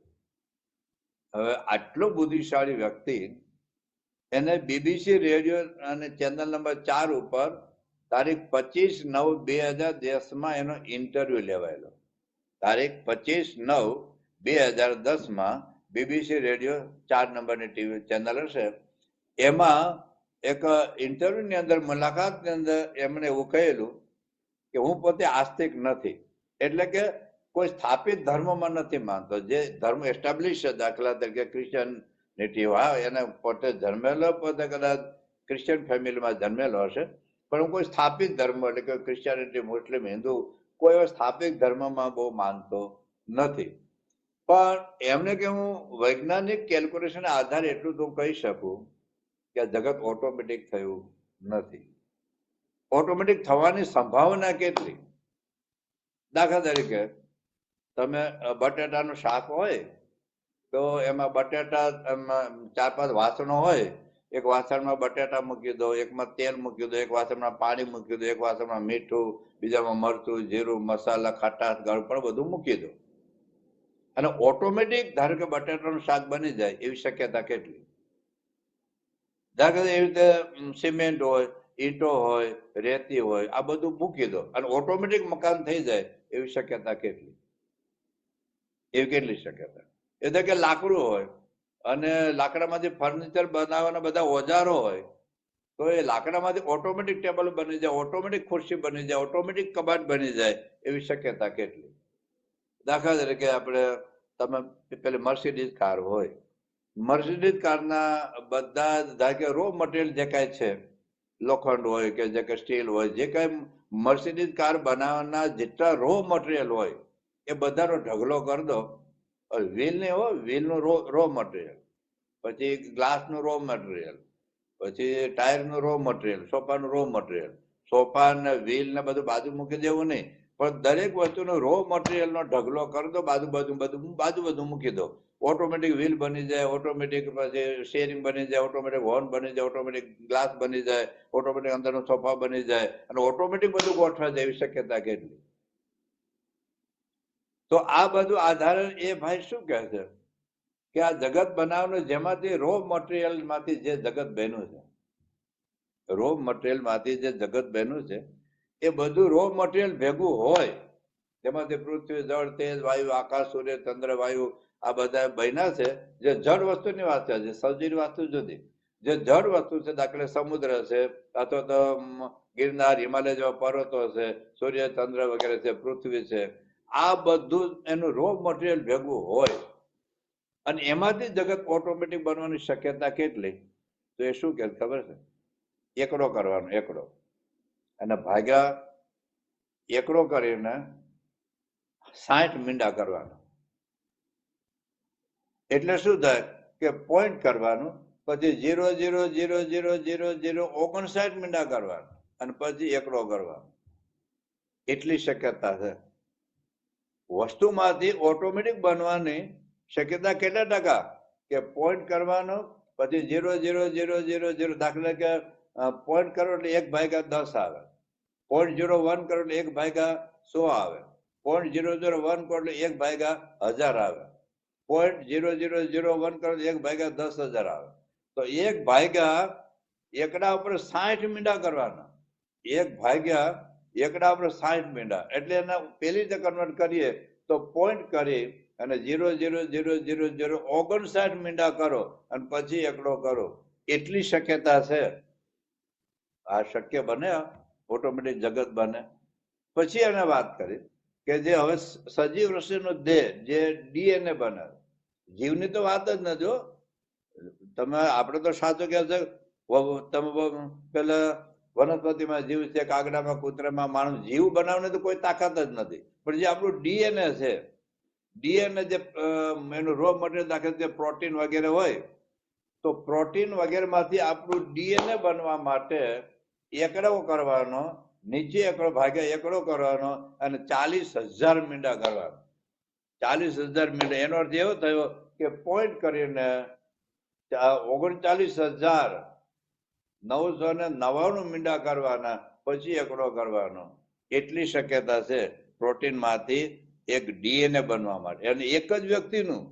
હવે આટલો બુદ્ધિશાળી વ્યક્તિ, એને BBC રેડિયો અને ચેનલ નંબર 4 ઉપર તારીખ 25/9/2010 એનો ઇન્ટરવ્યુ લેવાયેલો. તારીખ 25/9/2010 BBC રેડિયો 4 નંબરની ટીવી ચેનલ હશે, એમાં એક ઇન્ટરવ્યુની અંદર, મુલાકાતની અંદર એમણે એવું કહેલું કે હું પોતે આસ્તિક નથી, એટલે કે કોઈ સ્થાપિત ધર્મમાં નથી માનતો. જે ધર્મ એસ્ટાબ્લિશ છે, દાખલા તરીકે ક્રિશ્ચિયનિટી, હા, એને પોતે જન્મેલો, પોતે કદાચ ક્રિશ્ચિયન ફેમિલીમાં જન્મેલો હશે, પણ હું કોઈ સ્થાપિત ધર્મ એટલે કે ક્રિશ્ચિયાનિટી, મુસ્લિમ, હિન્દુ કોઈ એવો સ્થાપિત ધર્મમાં બહુ માનતો નથી. પણ એમને કે હું વૈજ્ઞાનિક કેલ્ક્યુલેશન આધારે એટલું તો કહી શકું કે જગત ઓટોમેટિક થયું નથી. ઓટોમેટિક થવાની સંભાવના કેટલી? દાખલા તરીકે તમે બટેટાનું શાક હોય તો એમાં બટેટા 4-5 વાસણો હોય, એક વાસણમાં બટેટા મૂકી દો, એકમાં તેલ મૂકી દો, એક વાસણમાં પાણી મૂકી દો, એક વાસણમાં મીઠું, બીજામાં મરચું, જીરું, મસાલા, ખટાશ, ગળપણ બધું મૂકી દો અને ઓટોમેટિક ધારો કે બટેટાનું શાક બની જાય એવી શક્યતા કેટલી? ધારો કે એવી રીતે સિમેન્ટ હોય, ઈંટો હોય, રેતી હોય, આ બધું મૂકી દો અને ઓટોમેટિક મકાન થઈ જાય એવી શક્યતા કેટલી? એવી કેટલી શક્યતા? એટલે કે લાકડું હોય અને લાકડામાંથી ફર્નિચર બનાવવાના બધા ઓજારો હોય, તો એ લાકડામાંથી ઓટોમેટિક ટેબલ બની જાય, ઓટોમેટિક ખુરશી બની જાય, ઓટોમેટિક કબાટ બની જાય એવી શક્યતા કેટલી? દાખલા તરીકે તમે પેલી મર્સિડીઝ કાર હોય, મર્સિડીઝ કારના બધા કે રો મટીરિયલ જે કાંઈ છે, લોખંડ હોય કે જે કાંઈ સ્ટીલ હોય, જે કાંઈ મર્સિડીઝ કાર બનાવવાના જેટલા રો મટીરિયલ હોય એ બધાનો ઢગલો કરી દો. વ્હીલ નહીં હોય, વ્હીલનું રો મટીરિયલ, પછી ગ્લાસનું રો મટીરિયલ, પછી ટાયરનું રો મટીરિયલ, સોફાનું રો મટીરિયલ, સોફા ને વ્હીલ ને બધું બાજુ મૂકી દેવું નહીં, પણ દરેક વસ્તુનો રો મટીરિયલનો ઢગલો કરી દો, બાજુ મૂકી દો. ઓટોમેટિક વ્હીલ બની જાય, ઓટોમેટિક પછી સ્ટીયરિંગ બની જાય, ઓટોમેટિક હોર્ન બની જાય, ઓટોમેટિક ગ્લાસ બની જાય, ઓટોમેટિક અંદરનો સોફા બની જાય અને ઓટોમેટિક બધું ગોઠવાય જાય એવી શક્યતા કેટલી? તો આ બધું આધારે એ ભાઈ શું કહે છે કે આ જગત બનાવવાનું જેમાંથી રો મટીરિયલ માંથી જે જગત બન્યું છે, રો મટીરિયલ માંથી જે જગત બન્યું છે એ બધું રો મટીરિયલ ભેગું હોય, જેમાંથી પૃથ્વી, જળ, તેજ, વાયુ, આકાશ, સૂર્ય, ચંદ્ર, વાયુ આ બધા બન્યા છે. જે જળ વસ્તુની વાત છે, જે સજીવ વસ્તુ જુદી. જે જળ વસ્તુ છે, દાખલે સમુદ્ર છે, અથવા તો ગિરનાર, હિમાલય જેવા પર્વતો છે, સૂર્ય, ચંદ્ર વગેરે છે, પૃથ્વી છે, આ બધું એનું રો મટીરિયલ ભેગું હોય અને એમાંથી જગત ઓટોમેટિક બનવાની શક્યતા કેટલી? તો એ શું કે ખબર છે? એકડો કરવાનો, એકડો, અને ભાગ્યા એકડો કરીને 60 મીંડા કરવાના. એટલે શું થાય કે પોઈન્ટ કરવાનું, પછી 0.0000059 મીંડા કરવાના અને પછી એકડો કરવાનો. એટલી શક્યતા છે. વસ્તુમાંથી ઓટોમેટિક બનવાની શક્યતા કેટલા ટકા? કે પોઈન્ટ કરવાનો, પછી 0.00000, દાખલા કે પોઈન્ટ કરો એટલે 1/10 આવે, 0.01 કરો એટલે 1/100 આવે, 0.001 કરો એટલે 1/1000 આવે, 0.0001 કરો એટલે 1/10,000 આવે. તો 1/, એકડા ઉપર 60 મીંડા કરવાના, 1/, એકડા ઉપર 60 મીંડા. એટલે એના પેલી રીતે કન્વર્ટ કરીએ તો પોઈન્ટ કરી અને 0.00059 મીંડા કરો અને પછી એકડો કરો. એટલી શક્યતા છે. આ શક્ય બને, ઓટોમેટિક જગત બને. પછી એને વાત કરી કે જે હવે સજીવ રસીનો દેહ, જે ડીએનએ બને, જીવની તો વાત જ નથી. તમે આપણે તો સાચું કહે છે, તમે પેલા વનસ્પતિમાં જીવ છે, કાગડામાં, કૂતરામાં, માણસ, જીવ બનાવવાની તો કોઈ તાકાત જ નથી. પણ જે આપણું ડીએનએ છે, ડીએનએ જે એનું રો મટીરિયલ દાખલ જે પ્રોટીન વગેરે હોય, તો પ્રોટીન વગેરે માંથી આપણું ડીએનએ બનવા માટે એકડો કરવાનો, નીચે એકડો ભાગ્યા એકડો કરવાનો અને 40,000 મીંડા કરવાનો. 40,000 મીંડા. એનો અર્થ એવો થયો કે પોઈન્ટ કરીને 39,999 મીંડા કરવાના, પછી એકડો કરવાનો. એટલી શક્યતા છે પ્રોટીન માંથી એક ડીએનએ બનવા માટે, અને એક જ વ્યક્તિનું.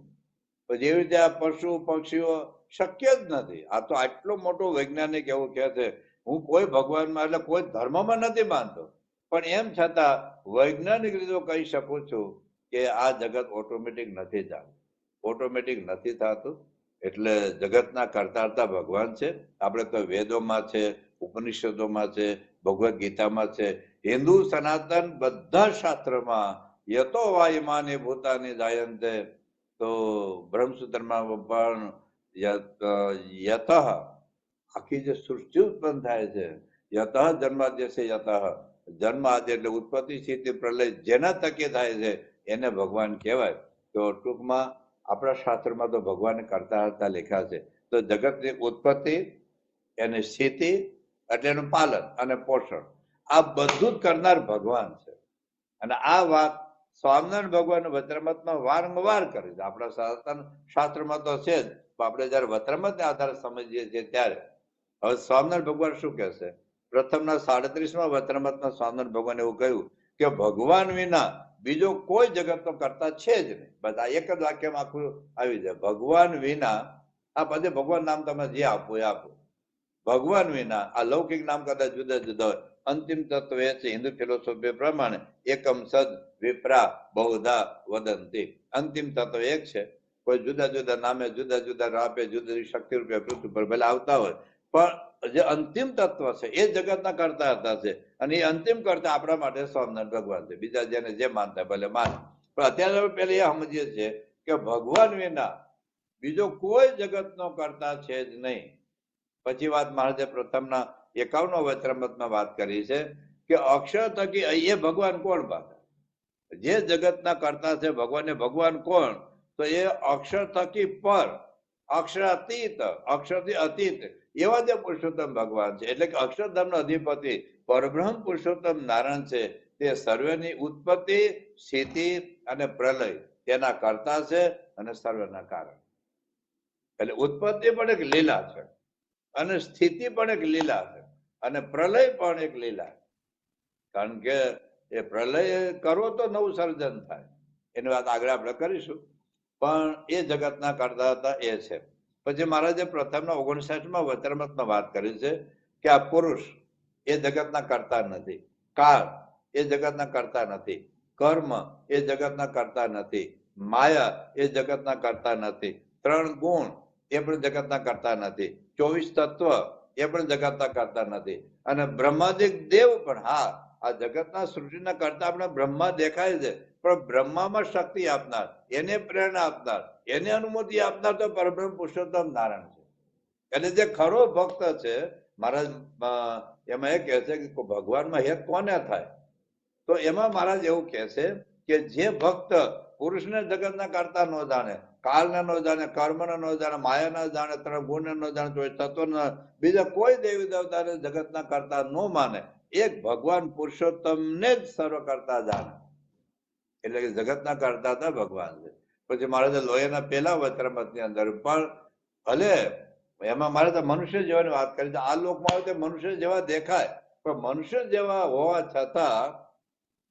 જેવી રીતે આ પશુ પક્ષીઓ શક્ય જ નથી. આ તો આટલો મોટો વૈજ્ઞાનિક એવું કહે છે, હું કોઈ ભગવાનમાં એટલે કોઈ ધર્મમાં નથી માનતો, પણ એમ છતાં વૈજ્ઞાનિક રીતે કહી શકું છું કે આ જગત ઓટોમેટિક નથી ચાલતું, ઓટોમેટિક નથી થતું. એટલે જગતના કરતા ભગવાન છે. આપણે તો વેદોમાં છે, ઉપનિષદોમાં છે, ભગવદ્ ગીતામાં છે, હિન્દુ સનાતન બધા શાસ્ત્રમાં યતો વાયુમાની ભૂતાની જાયંતે, તો બ્રહ્મસૂત્રમાં પણ યતઃ, આખી જે સૃષ્ટિ ઉત્પન્ન થાય છે, યતઃ જન્માદ્યસે યતઃ, જન્મ આદિ એટલે ઉત્પત્તિ, સ્થિતિ, પ્રલય જેના તકે થાય છે એને ભગવાન કહેવાય. તો ટૂંકમાં આપણા શાસ્ત્રમાં તો ભગવાન કરતા લખ્યા છે. તો જગતની ઉત્પત્તિ, એની સ્થિતિ એટલે એનું પાલન અને પોષણ, આ બધું જ કરનાર ભગવાન છે. અને આ વાત સ્વામિનારાયણ ભગવાન વચરામૃતમાં વારંવાર કરે છે. આપણા સનાતન શાસ્ત્રમાં તો છે જ, આપણે જયારે વચરામૃતને આધારે સમજીએ છીએ ત્યારે. હવે સ્વામિનારાયણ ભગવાન શું કહે છે? પ્રથમના 37માં વચરામૃતમાં સ્વામિનારાયણ ભગવાન એવું કહ્યું કે ભગવાન વિના બીજો કોઈ જગતનો કરતા છે જ નહીં. બધા એક જ વાક્યમાં આખું આવી જાય, ભગવાન વિના. આ બધે ભગવાન નામ તમે જે આપો એ આપો. ભગવાન વિના આ લૌકિક નામ કદાચ જુદા જુદા હોય, અંતિમ તત્વ એ છે હિન્દુ ફિલોસોફી પ્રમાણે એકમ સદ વિપ્રા બહુધા વદંતી. અંતિમ તત્વ એક છે. કોઈ જુદા જુદા નામે જુદા જુદા રાપે જુદા જુદી શક્તિ રૂપે પૃથ્વી પર ભલે આવતા હોય, પણ જે અંતિમ તત્વ છે એ જગતના કરતા હતા છે. અને એ અંતિમ કરતા આપણા માટે સ્વામિનારાયણ ભગવાન છે. બીજા જેને જે માનતા ભલે માને, પણ અત્યારે પેલા એ સમજીએ છીએ કે ભગવાન વિના બીજો કોઈ જગતનો કરતા છે જ નહીં. પછી વાત મહારાજે પ્રથમના 51 વચરામૃતમાં વાત કરી છે કે અક્ષર થકી એ ભગવાન કોણ બાદ? જે જગતના કરતા છે ભગવાન, ભગવાન કોણ? તો એ અક્ષર થકી પર, અક્ષરાતીત, અક્ષરથી અતીત એવા જે પુરુષોત્તમ ભગવાન છે. એટલે કે અક્ષરધામનો અધિપતિ પરબ્રહ્મ પુરુષોત્તમ નારાયણ છે. તે સર્વેની ઉત્પત્તિ, સ્થિતિ અને પ્રલય તેના કરતા છે અને સર્વના કારણ. એટલે ઉત્પત્તિ પણ એક લીલા છે, અને સ્થિતિ પણ એક લીલા છે, અને પ્રલય પણ એક લીલા. કારણ કે એ પ્રલય કરો તો નવું સર્જન થાય. એની વાત આગળ આપણે કરીશું. પણ એ જગતના કરતા હતા એ છે. પછી મહારાજે પ્રથમના 59માં વચરામૃતમાં વાત કરી છે કે આ પુરુષ એ જગતના કરતા નથી, કાળ એ જગતના કરતા નથી, કર્મ એ જગતના કરતા નથી, માયા એ જગતના કરતા નથી, 3 ગુણ એ પણ જગતના કરતા નથી, 24 તત્વ એ પણ જગતના કરતા નથી, અને બ્રહ્માદિક દેવ પણ. હા, આ જગતના સૃષ્ટિના કરતા આપણે બ્રહ્મા દેખાય છે, પણ બ્રહ્મામાં શક્તિ આપનાર, એને પ્રેરણા આપનાર, એને અનુમતિ આપનાર તો પરબ્રહ્મ પુરુષોત્તમ નારાયણ છે. એટલે જે ખરો ભક્ત છે, મહારાજ એમાં એ કહે છે કે ભગવાનમાં હેત કોને થાય, તો એમાં મહારાજ એવું કહે છે કે જે ભક્ત પુરુષને જગતના કરતા ન જાણે, કાળને ન જાણે, કર્મને ન જાણે, માયા ન જાણે, ત્રણ ગુણને ન જાણે, તત્વ બીજા કોઈ દેવી દેવતાને જગતના કરતા ન માને, એક ભગવાન પુરુષોત્તમને જ સર્વ કરતા જાણે, એટલે કે જગતના કરતા હતા ભગવાન છે. પછી મહારાજે લોહીના પહેલા વચરામૃતની અંદર પણ ભલે એમાં મારે તો મનુષ્ય જેવાની વાત કરી છે, આ લોકમાં આવે તે મનુષ્ય જેવા દેખાય, પણ મનુષ્ય જેવા હોવા છતાં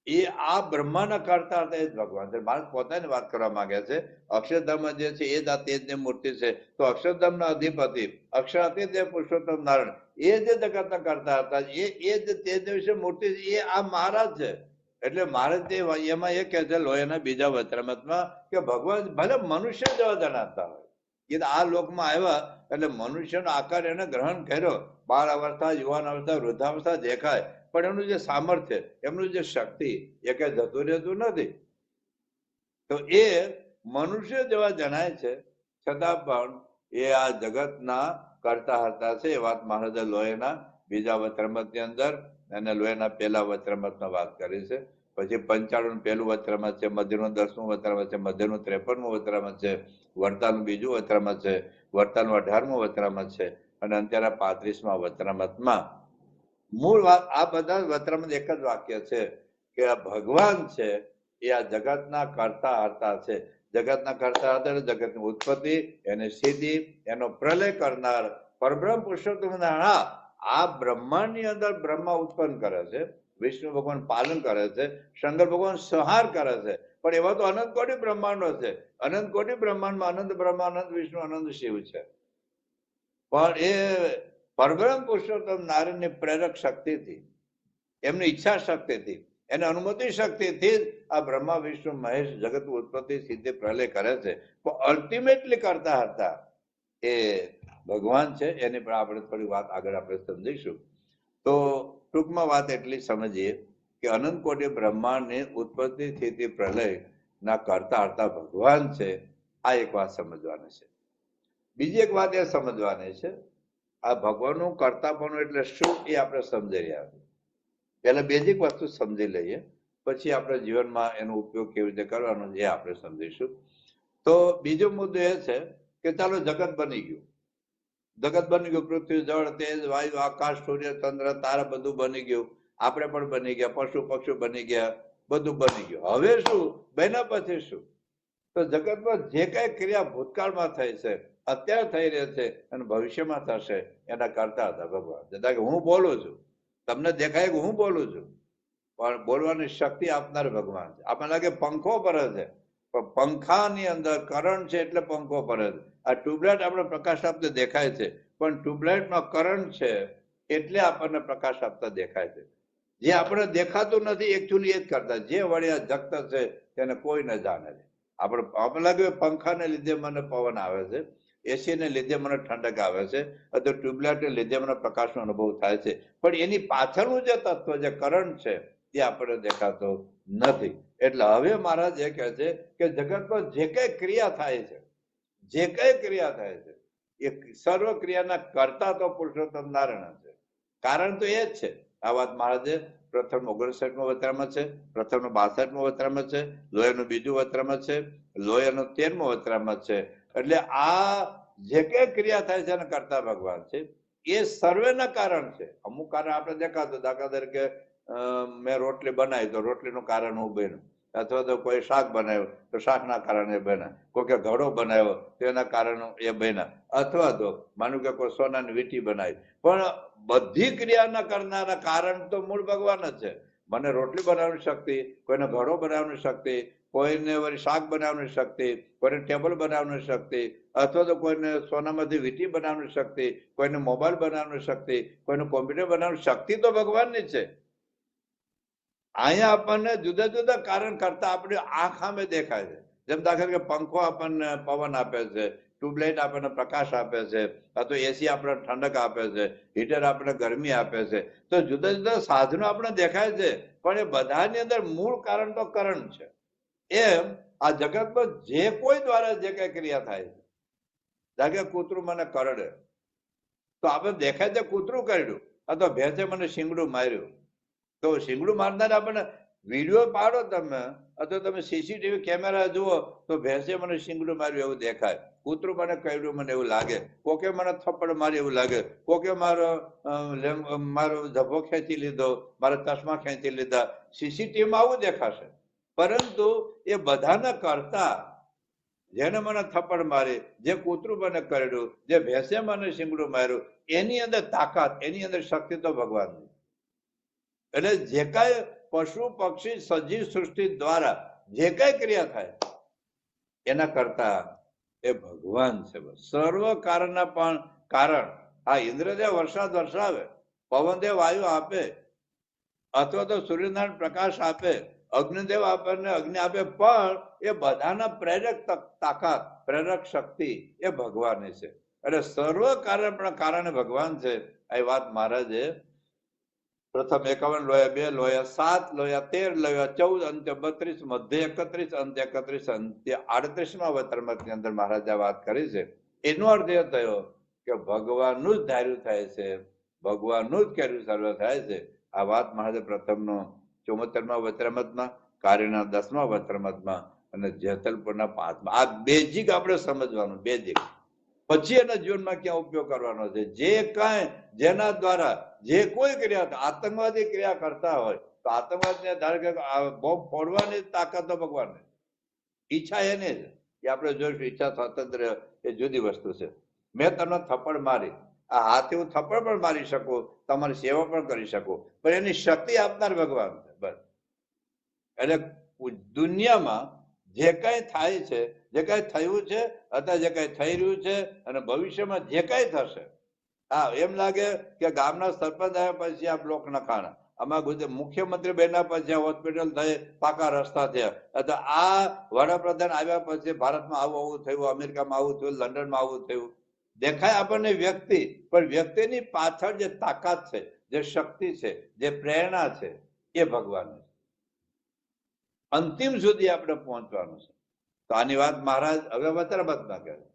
એ આ બ્રહ્માના કરતા હતા એ જ ભગવાન છે. મારે પોતાની વાત કરવા માંગે છે, અક્ષરધામ જે છે એ જ આ તેજની મૂર્તિ છે, તો અક્ષરધામના અધિપતિ અક્ષરાતીત પુરુષોત્તમ નારાયણ એ જે જગતના કરતા હતા, એ જ તેજ વિશે મૂર્તિ એ આ મહારાજ છે. એટલે મહારાજ તે એમાં એ કહે છે લોહીના બીજા વચરામૃતમાં કે ભગવાન ભલે મનુષ્ય જેવા જણાતા હોય, એ આ લોકમાં આવ્યા એટલે મનુષ્યનો આકાર એને ગ્રહણ કર્યો, બાળ અવસ્થા, યુવાન અવસ્થા, વૃદ્ધાવસ્થા દેખાય, પણ એમનું જે સામર્થ્ય, એમનું જે શક્તિ એ કઈ જતું રહેતું નથી. તો એ મનુષ્ય જેવા જણાય છે, છતાં પણ એ આ જગતના કરતા હતા છે. એ વાત મહારાજે લોહીના બીજા વચરામૃતની અંદર અને લોહીના પહેલા વચરામૃતમાં વાત કરી છે. પછી 95 પહેલું વચરામૃત છે, મધ્યનું 10મું વચરામૃત છે, મધ્યનું 53મું વચરામૃત છે, વર્તાનું બીજું વચરામૃત છે, વર્તાનું 18મું વચરામૃત છે, અને અંત્યાના 35મા વચરામૃતમાં મૂળ વાત આ બધા વચરામૃત એક જ વાક્ય છે કે આ ભગવાન છે એ આ જગતના કરતા હર્તા છે. જગતના કરતા હતા એટલે જગતની ઉત્પત્તિ, એની સ્થિતિ, એનો પ્રલય કરનાર પરબ્રહ્મ પુરુષોત્તમ નારાયણ આ બ્રહ્માંડની અંદર બ્રહ્મા ઉત્પન્ન કરે છે, વિષ્ણુ ભગવાન પાલન કરે છે, શંકર ભગવાન સંહાર કરે છે, પણ એવા તો અનંત કોટી બ્રહ્માંડો છે. અનંત કોટી બ્રહ્માંડમાં અનંત બ્રહ્મા, અનંત વિષ્ણુ, અનંત શિવ છે, પણ એ પરબ્રહ્મ પુરુષોત્તમ નારાયણની પ્રેરક શક્તિથી, એમની ઈચ્છા શક્તિથી, એને અનુમતિ શક્તિથી આ બ્રહ્મા વિષ્ણુ મહેશ જગત ઉત્પત્તિ સિદ્ધિ પ્રલય કરે છે. પણ અલ્ટિમેટલી કરતા હતા એ ભગવાન છે. એની પણ આપણે થોડી વાત આગળ આપણે સમજીશું. તો ટૂંકમાં વાત એટલી સમજીએ કે અનંત કોટી બ્રહ્માંડની ઉત્પત્તિ સ્થિતિ પ્રલય ના કરતા હતા ભગવાન છે. આ એક વાત સમજવાની છે. બીજી એક વાત એ સમજવાની છે, આ ભગવાનનું કરતાપણું એટલે શું એ આપણે સમજી રહ્યા છીએ. પહેલા બેઝિક વસ્તુ સમજી લઈએ, પછી આપણે જીવનમાં એનો ઉપયોગ કેવી રીતે કરવાનો એ આપણે સમજીશું. તો બીજો મુદ્દો એ છે કે ચાલો જગત બની ગયું, જગત બની ગયું, પૃથ્વી, જળ, તેજ, વાયુ, આકાશ, સૂર્ય, ચંદ્ર, તારા બધું બની ગયું, આપણે પણ બની ગયા, પશુ પક્ષી બની ગયા, બધું બની ગયું. હવે શું બન્યા પછી શું? તો જગતમાં જે કઈ ક્રિયા ભૂતકાળમાં થઈ છે, અત્યારે થઈ રહી છે અને ભવિષ્યમાં થશે, એના કરતા હતા ભગવાન. જેતા કે હું બોલું છું, તમને દેખાય કે હું બોલું છું, પણ બોલવાની શક્તિ આપનાર ભગવાન છે. આપણને લાગે પંખો ફરે છે, પણ પંખાની અંદર કરંટ છે એટલે પંખો ફરે છે. આ ટ્યુબલાઇટ આપણે પ્રકાશ આપતા દેખાય છે, પણ ટ્યુબલાઇટનો કરંટ છે એટલે આપણને પ્રકાશ આપતા દેખાય છે. જે આપણે દેખાતું નથી એકચ્યુઅલી એ જ કરતા, જે વળી જગત છે તેને કોઈ ન જાણે છે. આપણે લાગે પંખાને લીધે મને પવન આવે છે, એસી ને લીધે મને ઠંડક આવે છે, અથવા ટ્યુબલાઇટ ને લીધે મને પ્રકાશનો અનુભવ થાય છે, પણ એની પાછળનું જે તત્વ, જે કરંટ છે એ આપણને દેખાતો નથી. એટલે હવે મહારાજ એ કહે છે કે જગતમાં જે કઈ ક્રિયા થાય છે, જે કઈ ક્રિયા થાય છે એ સર્વ ક્રિયાના કરતા તો પુરુષોત્તમ નારાયણ છે. કારણ તો એ જ છે. આ વાત મહારાજે પ્રથમ 59મા વચરામૃત છે, પ્રથમ 62મા વચરામૃત છે, લોહીનું બીજું વચરામૃત છે, લોહીનું 13મું વચરામૃત છે. એટલે આ જે કઈ ક્રિયા થાય છે એના કરતા ભગવાન છે. એ સર્વેના કારણ છે. અમુક કારણ આપણે દેખાતું, દાખલા તરીકે મેં રોટલી બનાવી તો રોટલીનું કારણ હું બન્યું, અથવા તો કોઈ શાક બનાવ્યું તો શાકના કારણે બન્યા, કોઈ ઘડો બનાવ્યો તો એના કારણે એ બન્યા, અથવા તો માનું કે કોઈ સોનાની વીંટી બનાવી. પણ બધી ક્રિયાના કરનારા કારણ તો મૂળ ભગવાન જ છે. મને રોટલી બનાવવાની શક્તિ, કોઈને ઘડો બનાવવાની શક્તિ, કોઈને વળી શાક બનાવવાની શક્તિ, કોઈને ટેબલ બનાવવાની શક્તિ, અથવા તો કોઈને સોનામાંથી વીંટી બનાવવાની શક્તિ, કોઈને મોબાઈલ બનાવવાની શક્તિ, કોઈને કોમ્પ્યુટર બનાવવાની શક્તિ તો ભગવાનની છે. અહીંયા આપણને જુદા જુદા કારણ કરતા આપણે આંખ સામે દેખાય છે. જેમ દાખલા કે પંખો આપણને પવન આપે છે, ટ્યુબલાઇટ આપણને પ્રકાશ આપે છે, અથવા એસી આપણને ઠંડક આપે છે, હીટર આપણને ગરમી આપે છે. તો જુદા જુદા સાધનો આપણે દેખાય છે, પણ એ બધાની અંદર મૂળ કારણ તો કરંટ છે. એમ આ જગતમાં જે કોઈ દ્વારા જે કઈ ક્રિયા થાય છે, જાગે કૂતરું મને કરડે તો આપણે દેખાય છે કૂતરું કરડ્યું, અથવા ભેંસે મને શીંગડું માર્યું, તો શીંગડું મારનાર આપણને વિડીયો પાડો તમે, અથવા તમે સીસીટીવી કેમેરા જુઓ તો ભેંસે મને શીંગડું માર્યું એવું દેખાય, કૂતરું મને કરડ્યું મને એવું લાગે, કોકે મને થપ્પડ મારી એવું લાગે, કોકે મારો ધબ્બો ખેંચી લીધો, મારા ચશ્મા ખેંચી લીધા, સીસીટીવીમાં આવું દેખાશે. પરંતુ એ બધાના કરતા જેને મને થપ્પડ મારી, જે કૂતરું મને કરડ્યું, જે ભેંસે મને શીંગડું માર્યું, એની અંદર તાકાત, એની અંદર શક્તિ તો ભગવાનની. એટલે જે કાંઈ પશુ પક્ષી સજીવ સૃષ્ટિ દ્વારા જે કાંઈ ક્રિયા થાય એના કરતા એ ભગવાન છે. સર્વ કારણના પણ કારણ. આ ઇન્દ્રદેવ વરસાદ વરસાવે, પવનદેવ વાયુ આપે, અથવા તો સૂર્યનારાયણ પ્રકાશ આપે, અગ્નિદેવ આપણને અગ્નિ આપે, પણ એ બધાના પ્રેરક તાકાત, પ્રેરક શક્તિ એ ભગવાનની છે. એટલે સર્વ કારણ પણ કારણે ભગવાન છે. આ વાત મહારાજે પ્રથમ 51 લોયા, 2 લોયા, 7 લોયા, 13 લોયા, 14, અંત્ય 32, મધ્ય 31, અંત્ય 31, અંત્ય 38માં અવતરણની અંદર મહારાજે વાત કરી છે. એનો અર્થ એ થયો કે ભગવાનનું જ ધાર્યું થાય છે, ભગવાનનું જ કર્યું સર્વ થાય છે. આ વાત મહારાજે પ્રથમનો 74માં અવતરણમાં, કાર્યના 10મા અવતરણમાં અને જેતલપુરના 5માં. આ બેઝિક આપણે સમજવાનું, બેઝિક. પછી એના જીવનમાં ક્યાં ઉપયોગ કરવાનો છે. જે કાંઈ જેના દ્વારા જે કોઈ ક્રિયા, આતંકવાદી ક્રિયા કરતા હોય તો આતંકવાદને ધારો કે બોમ્બ ફોડવાની તાકાત તો ભગવાનને, ઈચ્છા એને જ. એ આપણે જોઈશું, ઈચ્છા સ્વાતંત્ર્ય એ જુદી વસ્તુ છે. મેં તમને થપ્પડ મારી, આ હાથે હું થપ્પડ પણ મારી શકું, તમારી સેવા પણ કરી શકું, પણ એની શક્તિ આપનાર ભગવાન છે. બસ. એટલે દુનિયામાં જે કઈ થાય છે, જે કઈ થયું છે, અથવા જે કઈ થઈ રહ્યું છે, અને ભવિષ્યમાં જે કઈ થશે, હા, એમ લાગે કે ગામના સરપંચ આવ્યા પછી આ બ્લોક નખાણા, આમાં મુખ્યમંત્રી બન્યા પછી હોસ્પિટલ થઈ, પાકા રસ્તા થયા, અથવા આ વડાપ્રધાન આવ્યા પછી ભારતમાં આવું થયું, અમેરિકામાં આવું થયું, લંડનમાં આવું થયું. દેખાય આપણને વ્યક્તિ, પણ વ્યક્તિની પાછળ જે તાકાત છે, જે શક્તિ છે, જે પ્રેરણા છે, એ ભગવાન છે. અંતિમ સુધી આપણે પહોંચવાનું છે. તો આની વાત મહારાજ હવે વચરામૃતમાં કહે છે.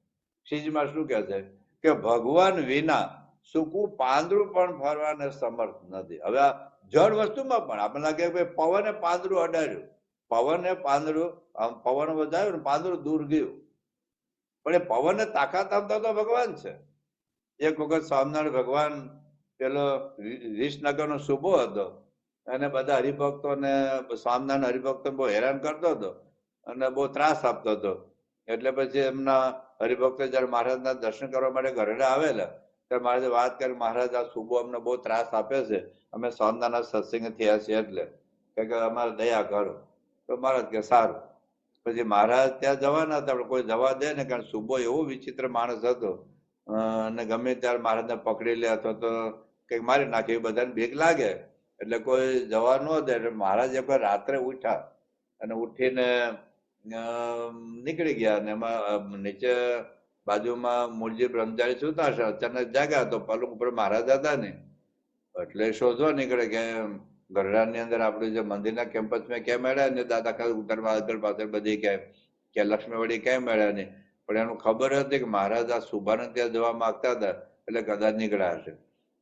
શ્રીજીમાં શું કહે છે કે ભગવાન વિના સૂકું પાંદડું પણ ફરવાને સમર્થ નથી. હવે આ જળ વસ્તુમાં પણ આપણને લાગે કે પવને પાંદડું અડાડ્યું, પવને પાંદડું, પવન વધાર્યું ને પાંદડું દૂર ગયું, પણ એ પવનને તાકાત આપતા તો ભગવાન છે. એક વખત સ્વામિનારાયણ ભગવાન પેલો વિસનગરનો સુબો હતો, અને બધા હરિભક્તોને, સ્વામિનારાયણ હરિભક્તો બહુ હેરાન કરતો હતો અને બહુ ત્રાસ આપતો હતો. એટલે પછી એમના હરિભક્તો જયારે મહારાજના દર્શન કરવા માટે ઘરે આવેલા ત્યારે મહારાજે વાત કરી, મહારાજ આ સુબો અમને બહુ ત્રાસ આપે છે, અમે સ્વામિનારાયણ સત્સંગ થયા છીએ એટલે કે અમારે દયા કરો. તો મહારાજ કે સારું. પછી મહારાજ ત્યાં જવાના હતા, કોઈ જવા દે ને, કારણ સુબો એવો વિચિત્ર માણસ હતો, અને ગમે ત્યારે મહારાજને પકડી લે અથવા તો કંઈક મારી નાખે, એ બધાને બીક લાગે, એટલે કોઈ જવા ન દે. એટલે મહારાજ એકવાર રાત્રે ઉઠ્યા અને ઉઠીને નીકળી ગયા, અને એમાં નીચે બાજુમાં મૂળજી બ્રહ્મચારી સુતા છે, અચાનક જાગ્યા તો પલંગ ઉપર મહારાજ હતા ને, એટલે શોધવા નીકળે કે ગઢડાની અંદર આપણું જે મંદિરના કેમ્પસમાં ક્યાં મળ્યા ને, દાદા ખાલી ઉત્તરમાં આગળ પાછળ બધી કે લક્ષ્મીવાડી ક્યાંય મળ્યા નહીં. પણ એનું ખબર હતી કે મહારાજ આ સુભાને ત્યાં જવા માંગતા હતા, એટલે કદાચ નીકળ્યા હશે.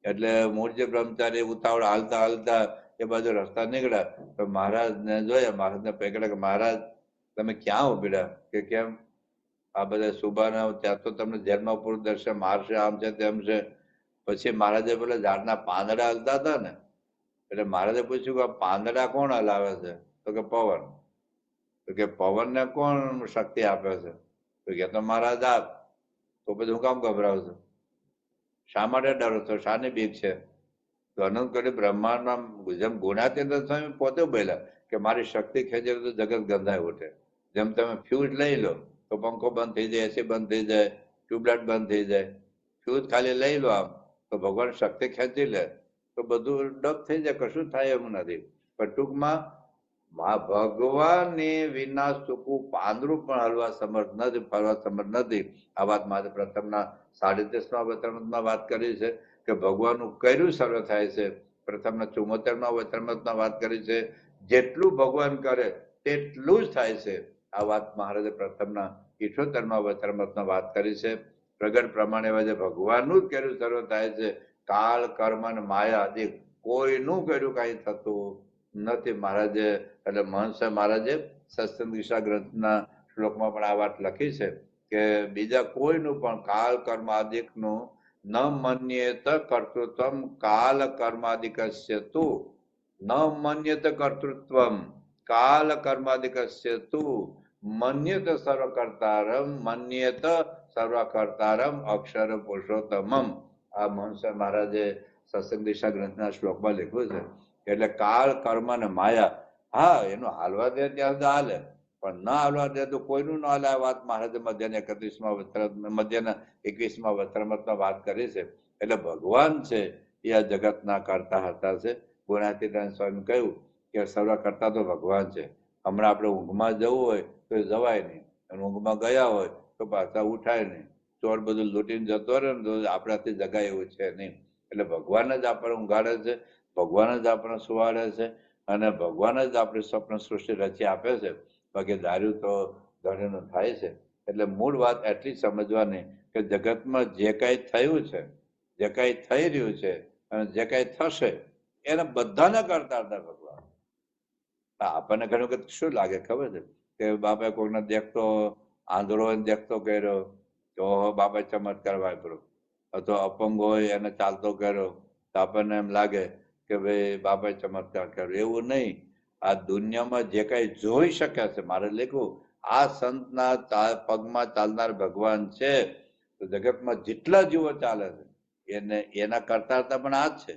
એટલે મૂળજી બ્રહ્મચારી ઉતાવળ હાલતા હાલતા એ બાજુ રસ્તા નીકળ્યા તો મહારાજને જોયા, મહારાજને પકડ્યા કે મહારાજ તમે ક્યાં ઉભીડ્યા, કે કેમ આ બધા સુભાના ત્યાં તો તમને જેલમાં પૂરું દર્શન મારશે, આમ છે તેમ છે. પછી મહારાજે પેલા ઝાડના પાંદડા હલતા હતા ને, એટલે મહારાજે પૂછ્યું કે પાંદડા કોણ હલાવે છે? તો કે પવન. તો કે પવનને કોણ શક્તિ આપે છે? તો કે તો મહારાજ આપ. તો પછી હું કામ ગભરાવું છું? શા માટે ડરો છો? શાની બીક છે? તો અનંત કરી બ્રહ્માંડમાં જેમ ગુણાતીત સ્વામી પોતે બોલ્યા કે મારી શક્તિ ખેંચે તો જગત ગંધાઈ ઉઠે. જેમ તમે ફ્યુઝ લઈ લો તો પંખો બંધ થઈ જાય, એસી બંધ થઈ જાય, ટ્યુબલાઇટ બંધ થઈ જાય. ફ્યુઝ ખાલી લઈ લો આમ તો ભગવાન શક્તિ ખેંચી લે તો બધું ડબ થઈ જાય, કશું થાય એમ નથી. પણ ટૂંકમાં ભગવાનની વિના સૂકું પાંદડું પણ હલવા સમર્થ નથી, ફરવા સમર્થ નથી. આ વાત મારે પ્રથમના 37મા અવતરણમાં વાત કરી છે કે ભગવાનનું કર્યું સર્વ થાય છે. પ્રથમના 74મા અવતરણમાં વાત કરી છે જેટલું ભગવાન કરે તેટલું જ થાય છે. આ વાત મહારાજે પ્રથમના 78મા વચનામૃતમાં વાત કરી છે. પ્રગટ પ્રમાણે ભગવાનનું જ કર્યું સર્વ થાય છે. કાળ કર્મ અને માયા આદિ કોઈનું કર્યું કઈ થતું નથી. મહારાજે એટલે મહંસ મહારાજે સત્સંગ દિશા ગ્રંથના શ્લોકમાં પણ આ વાત લખી છે કે બીજા કોઈનું પણ કાળ કર્માદિકનું ન મન્યેત કર્તૃત્વમ કાલ કર્માદિકસ્ય તુ ન મન્યેત કર્તૃત્વમ કાલ કર્માદિકસ્ય તુ મન્યેત સર્વકર્તારમ મન્યેત સર્વકર્તારમ અક્ષર પુરુષોત્તમમ. આ મહંસ મહારાજે સત્સંગ દિશા ગ્રંથના શ્લોકમાં લખ્યું છે. એટલે કાળ કર્મ અને માયા હા એનું હાલવા દે ત્યાં સુધી હાલે, પણ ના હાલવા દે તો કોઈનું ના હાલે. આ વાત મહારાજે મધ્યના 21મા વચનામૃતમાં વાત કરી છે. એટલે ભગવાન છે એ આ જગતના કરતા હતા છે. ગુણાતીતાનંદ સ્વામી કહ્યું કે સર્વ કરતા તો ભગવાન છે. હમણાં આપણે ઊંઘમાં જવું હોય તો જવાય નહીં, અને ઊંઘમાં ગયા હોય તો પાછા ઉઠાય નહીં. ચોર બધું લૂંટીને જતો રહે ને તો આપણાથી જગાય એવું છે નહીં. એટલે ભગવાન જ આપણને ઊંઘાડે છે, ભગવાન જ આપણને સુવાડે છે, અને ભગવાન જ આપણી સ્વપ્ન સૃષ્ટિ રચી આપે છે. બાકી ધાર્યું તો ઘણીનું થાય છે. એટલે મૂળ વાત એટલી સમજવાની કે જગતમાં જે કાંઈ થયું છે, જે કાંઈ થઈ રહ્યું છે અને જે કાંઈ થશે એને બધાને કરતા હતા ભગવાન. આપણને ઘણી વખત શું લાગે ખબર છે કે બાપા કોઈને દેખતો આંધળો હોય દેખતો કર્યો તો બાપા ચમત્કાર વાપર્યો, અથવા અપંગ હોય એને ચાલતો કર્યો તો આપણને એમ લાગે કે ભાઈ બાપાએ ચમત્કાર કર્યો. એવું નહીં. આ દુનિયામાં જે કાંઈ જોઈ શકે છે, મારે લખ્યું આ સંતના પગમાં ચાલનાર ભગવાન છે. તો જગતમાં જેટલા જીવો ચાલે છે એના કરતા પણ આ જ છે.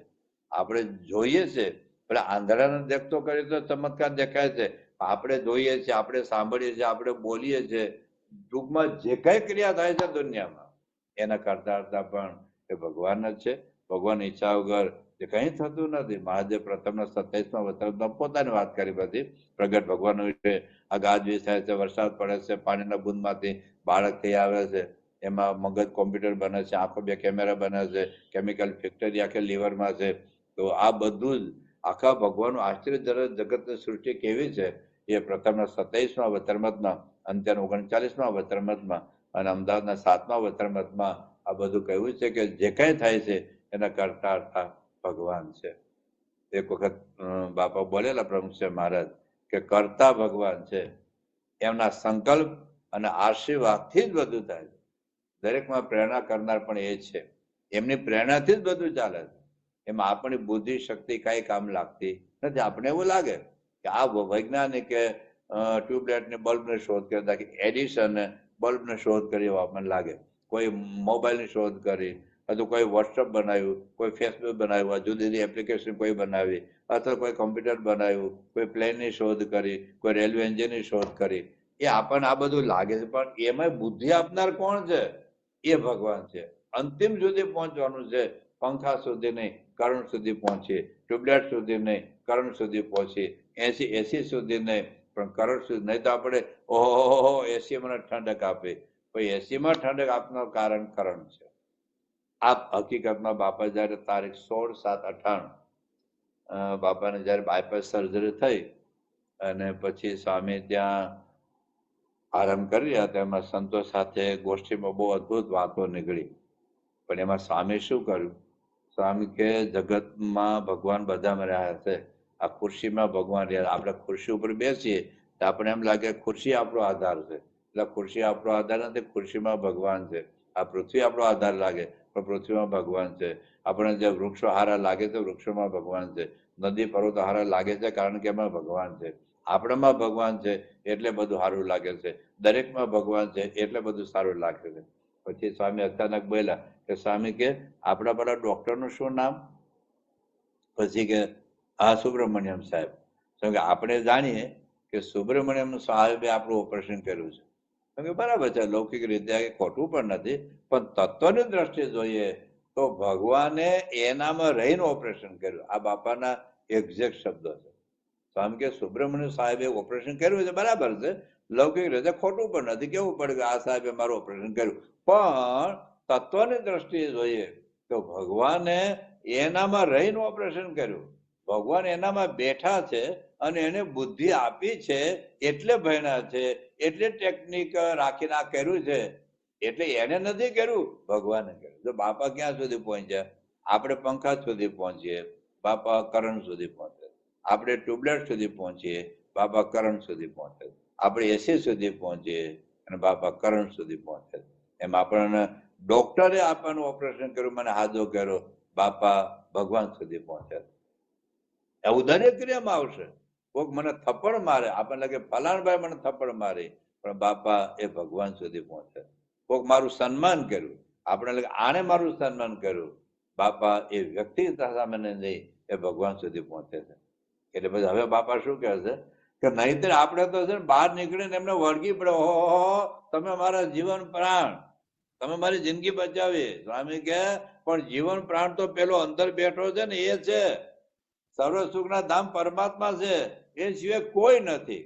આપણે જોઈએ છે એટલે આંધળાને દેખતો કરીએ તો ચમત્કાર દેખાય છે. આપણે જોઈએ છીએ, આપણે સાંભળીએ છીએ, આપણે બોલીએ છીએ, ટૂંકમાં જે કઈ ક્રિયા થાય છે દુનિયામાં એના કરતા પણ એ ભગવાન જ છે. ભગવાન ઈચ્છા વગર જે કઈ થતું નથી. મહાદેવ પ્રથમના 27મા વચનામૃતમાં પોતાની વાત કરી બધી પ્રગટ ભગવાન વિશે. આ ગાજવીજ થાય છે, વરસાદ પડે છે, પાણીના બૂંદમાંથી બાળક થઈ આવે છે, એમાં મગજ કોમ્પ્યુટર બને છે, આંખો 2 કેમેરા બને છે, કેમિકલ ફેક્ટરી આખે લીવરમાં છે. તો આ બધું જ આખા ભગવાનનું આશ્ચર્યજનક જગતની સૃષ્ટિ કેવી છે એ પ્રથમના 27મા વચનામૃતમાં, અંત્યના 39મા વચનામૃતમાં અને અમદાવાદના 7મા વચનામૃતમાં આ બધું કહ્યું છે કે જે કઈ થાય છે એના કરતા ભગવાન છે. એક વખત બાપા બોલેલા પ્રમુખ મહારાજ કે કરતા ભગવાન છે. એમના સંકલ્પ અને આશીર્વાદથી જ બધું થાય છે. દરેકમાં પ્રેરણા કરનાર પણ એ છે. એમની પ્રેરણાથી જ બધું ચાલે છે. એમાં આપણી બુદ્ધિ શક્તિ કઈ કામ લાગતી નથી. આપણે એવું લાગે કે આ વૈજ્ઞાનિકે ટ્યુબલાઇટની બલ્બની શોધ કરી, એડિસને બલ્બની શોધ કરી એવું આપણને લાગે. કોઈ મોબાઈલની શોધ કરી, અથવા કોઈ વોટ્સઅપ બનાવ્યું, કોઈ ફેસબુક બનાવ્યું, જુદી જુદી એપ્લિકેશન કોઈ બનાવી, અથવા કોઈ કમ્પ્યુટર બનાવ્યું, કોઈ પ્લેનની શોધ કરી, કોઈ રેલવે એન્જિનની શોધ કરી. એ આપણને આ બધું લાગે છે, પણ એમાં બુદ્ધિ આપનાર કોણ છે? એ ભગવાન છે. અંતિમ સુધી પહોંચવાનું છે. પંખા સુધી નહીં, કરંટ સુધી પહોંચીએ. ટ્યુબલાઇટ સુધી નહીં, કરંટ સુધી પહોંચીએ. એસી સુધી નહીં, પણ કરંટ સુધી. નહીં તો આપણે ઓહો એસી મને ઠંડક આપે. પણ એસીમાં ઠંડક આપનાર કારણ કરંટ છે. આ હકીકતમાં બાપા જયારે તારીખ 16/7/98 બાપાને જયારે બાયપાસ સર્જરી થઈ અને પછી સ્વામી ત્યાં આરામ કરી રહ્યા હતા, એમાં સંતો સાથે ગોષ્ઠીમાં બહુ અદભુત વાતો નીકળી. પણ એમાં સ્વામી શું કર્યું? સ્વામી કે જગતમાં ભગવાન બધામાં રહ્યા છે. આ ખુરશીમાં ભગવાન રહ્યા. આપણે ખુરશી ઉપર બેસીએ તો આપણે એમ લાગે ખુરશી આપણો આધાર છે. એટલે ખુરશી આપણો આધાર નથી, ખુરશીમાં ભગવાન છે. આ પૃથ્વી આપણો આધાર લાગે પણ પૃથ્વીમાં ભગવાન છે. આપણે જે વૃક્ષો હારા લાગે છે, વૃક્ષોમાં ભગવાન છે. નદી પર્વતો હારા લાગે છે કારણ કે એમાં ભગવાન છે. આપણામાં ભગવાન છે એટલે બધું સારું લાગે છે. દરેકમાં ભગવાન છે એટલે બધું સારું લાગે છે. પછી સ્વામી અચાનક બોલ્યા કે સ્વામી કે આપણા પેલા ડોક્ટરનું શું નામ? પછી કે હા સુબ્રમણ્યમ સાહેબ. કે આપણે જાણીએ કે સુબ્રમણ્યમ સાહેબે આપણું ઓપરેશન કર્યું છે. બરાબર છે, લૌકિક રીતે ખોટું પણ નથી, પણ તત્વની દ્રષ્ટિએ જોઈએ તો ભગવાને એનામાં રહીને ઓપરેશન કર્યું. આ બાપાના એક્ઝેક્ટ શબ્દો છે. સ્વામી કે સુબ્રમણ્ય સાહેબે ઓપરેશન કર્યું છે, બરાબર છે, લૌકિક રીતે ખોટું પણ નથી. કેવું પડે કે આ સાહેબે મારું ઓપરેશન કર્યું, પણ તત્વની દ્રષ્ટિએ જોઈએ તો ભગવાને એનામાં રહીને ઓપરેશન કર્યું. ભગવાન એનામાં બેઠા છે અને એને બુદ્ધિ આપી છે એટલે ભણ્યા છે, એટલે ટેકનિક રાખીને આ કર્યું છે, એટલે એને નથી કર્યું, ભગવાને કર્યું. તો બાપા ક્યાં સુધી પહોંચ્યા? આપણે પંખા સુધી પહોંચીએ, બાપા કરંટ સુધી પહોંચે. આપણે ટ્યુબલાઇટ સુધી પહોંચીએ, બાપા કરંટ સુધી પહોંચે. આપણે એસી સુધી પહોંચીએ અને બાપા કરંટ સુધી પહોંચે. એમ આપણને ડોક્ટરે આપણનું ઓપરેશન કર્યું, મને હાજો કર્યો, બાપા ભગવાન સુધી પહોંચે. એવું દરેક ક્રિયામાં આવશે. કોઈક મને થપ્પડ મારે, આપણને લાગે ફલાણભાઈ મને થપ્પડ મારી, પણ બાપા એ ભગવાન સુધી પહોંચે. કોઈક મારું સન્માન કર્યું, આપણે લાગે આને મારું સન્માન કર્યું, બાપા એ વ્યક્તિ સામે નહીં, એ ભગવાન સુધી પહોંચે છે. એટલે પછી હવે બાપા શું કહે છે કે નહીતર આપણે તો છે ને બહાર નીકળીને એમને વળગી પડે, ઓહો તમે મારા જીવન પ્રાણ, તમે મારી જિંદગી બચાવી. સ્વામી કે પણ જીવન પ્રાણ તો પેલો અંદર બેઠો છે ને એ છે, સર્વ સુખના ધામ પરમાત્મા છે, એ સિવાય કોઈ નથી.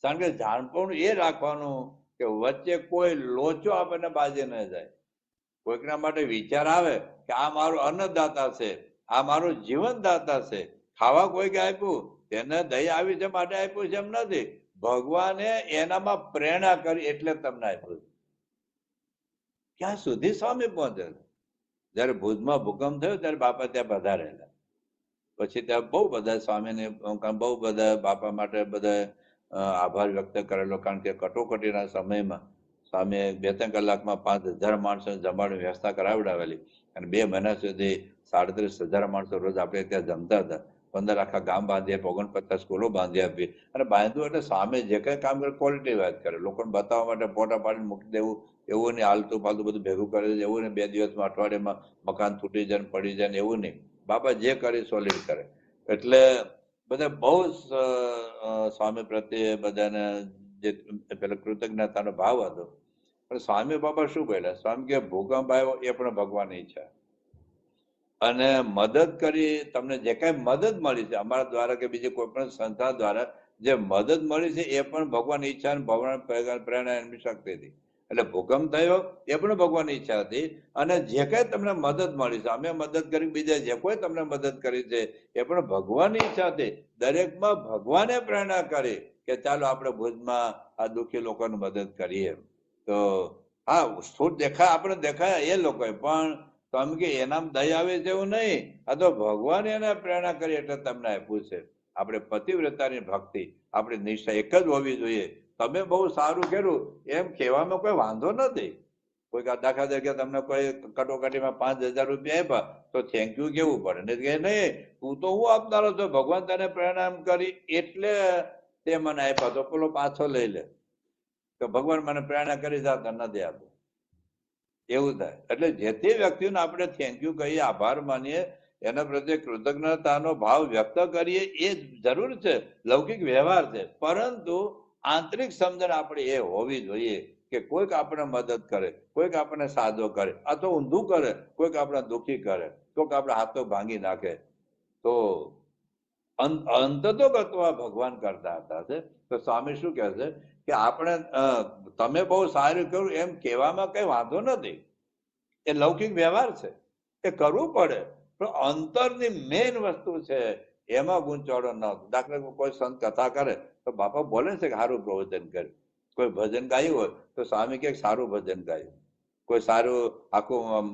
કારણ કે જાણપણ એ રાખવાનું કે વચ્ચે કોઈ લોચો આપણને બાજે ન જાય. કોઈકના માટે વિચાર આવે કે આ મારું અન્નદાતા છે, આ મારું જીવનદાતા છે, ખાવા કોઈકે આપ્યું, તેને દયા આવી છે માટે આપ્યું છે એમ નથી. ભગવાને એનામાં પ્રેરણા કરી એટલે તમને આપ્યું. ક્યાં સુધી સ્વામી પહોંચે છે? જયારે ભુજમાં ભૂકંપ થયો ત્યારે બાપા ત્યાં પધારેલા. પછી ત્યાં બહુ બધા સ્વામીને બહુ બધા બાપા માટે બધા આભાર વ્યક્ત કરેલો. કારણ કે કટોકટીના સમયમાં સ્વામીએ 2-3 કલાકમાં 5,000 માણસો જમાડવાની વ્યવસ્થા કરાવડાવેલી અને 2 મહિના સુધી 37,000 માણસો રોજ આપણે ત્યાં જમતા હતા. 15 આખા ગામ બાંધી આપી, 49 સ્કૂલો બાંધી આપી. અને બાંધ્યું એટલે સામે જે કઈ કામ કરે ક્વોલિટી વાત કરે, લોકોને બતાવવા માટે ફોટા પાડીને મૂકી દેવું એવું નહીં, આલતું પાલતું બધું ભેગું કરે એવું નહીં, 2 દિવસમાં અઠવાડિયામાં મકાન તૂટી જાય ને પડી જાય ને એવું નહીં. બાપા જે કરે સોલિડ કરે. એટલે બધા બહુ સ્વામી પ્રત્યે બધાને જે પેલા કૃતજ્ઞતાનો ભાવ હતો. પણ સ્વામી બાપા શું બોલ્યા? સ્વામી કે ભૂકંપ આવ્યો એ પણ ભગવાનની ઈચ્છા, અને મદદ કરી, તમને જે કઈ મદદ મળી છે અમારા દ્વારા કે બીજી કોઈ પણ સંસ્થા દ્વારા જે મદદ મળી છે એ પણ ભગવાનની ઈચ્છા અને ભગવાન પ્રેરણા એમની શક્તિ હતી. એટલે ભૂકંપ થયો એ પણ ભગવાનની ઈચ્છા હતી. અને જે કઈ તમને મદદ મળી છે, અમે મદદ કરી, બીજા જે કોઈ તમને મદદ કરી છે એ પણ ભગવાનની ઈચ્છા હતી. દરેકમાં ભગવાને પ્રેરણા કરી કે ચાલો આપણે ભુજમાં આ દુઃખી લોકોની મદદ કરીએ. તો હા, સ્થૂળ દેખાય, આપણે દેખાય એ લોકોએ, પણ તમે કે એનામ દયા આવે છે એવું નહીં. આ તો ભગવાને એને પ્રેરણા કરી એટલે તમને આપ્યું છે. આપણે પતિવ્રતાની ભક્તિ, આપણી નિષ્ઠા એક જ હોવી જોઈએ. તમે બહુ સારું કર્યું એમ કહેવામાં કોઈ વાંધો નથી. કોઈ દાખલા તરીકે તમને કોઈ કટોકટીમાં 5,000 રૂપિયા આપ્યા તો થેન્ક યુ કેવું પડે ને કે નહીં, તું તો હું આપનારો છો, ભગવાન તને પ્રેરણા કરી એટલે તે મને આપ્યા, તો પેલો પાછો લઈ લે તો ભગવાન મને પ્રેરણા કરી જાતા નથી આપે, એવું થાય. એટલે જે તે વ્યક્તિને આપણે થેન્ક યુ કહીએ, આભાર માનીએ, એના પ્રત્યે કૃતજ્ઞતાનો ભાવ વ્યક્ત કરીએ એ જરૂર છે, લૌકિક વ્યવહાર છે. પરંતુ આંતરિક સમજણ આપણે એ હોવી જોઈએ કે કોઈક આપણે મદદ કરે, કોઈક આપણને સાજો કરે, અથવા ઊંધું કરે, કોઈક આપણે દુઃખી કરે, કોઈક આપણે હાથો ભાંગી નાખે, તો અંત તો ગતવા ભગવાન કરતા હતા છે. તો સ્વામી શું કહે છે કે આપણે તમે બહુ સારું કર્યું એમ કહેવામાં કઈ વાંધો નથી, એ લૌકિક વ્યવહાર છે, એ કરવું પડે. પણ અંતરની મેઇન વસ્તુ છે એમાં ગૂંચવાડો ન. દાખલા કોઈ સંત કથા કરે તો બાપા બોલે છે કે સારું પ્રવચન કરે, કોઈ ભજન ગાયું હોય તો સ્વામી કે સારું ભજન ગાયું, કોઈ સારું આખું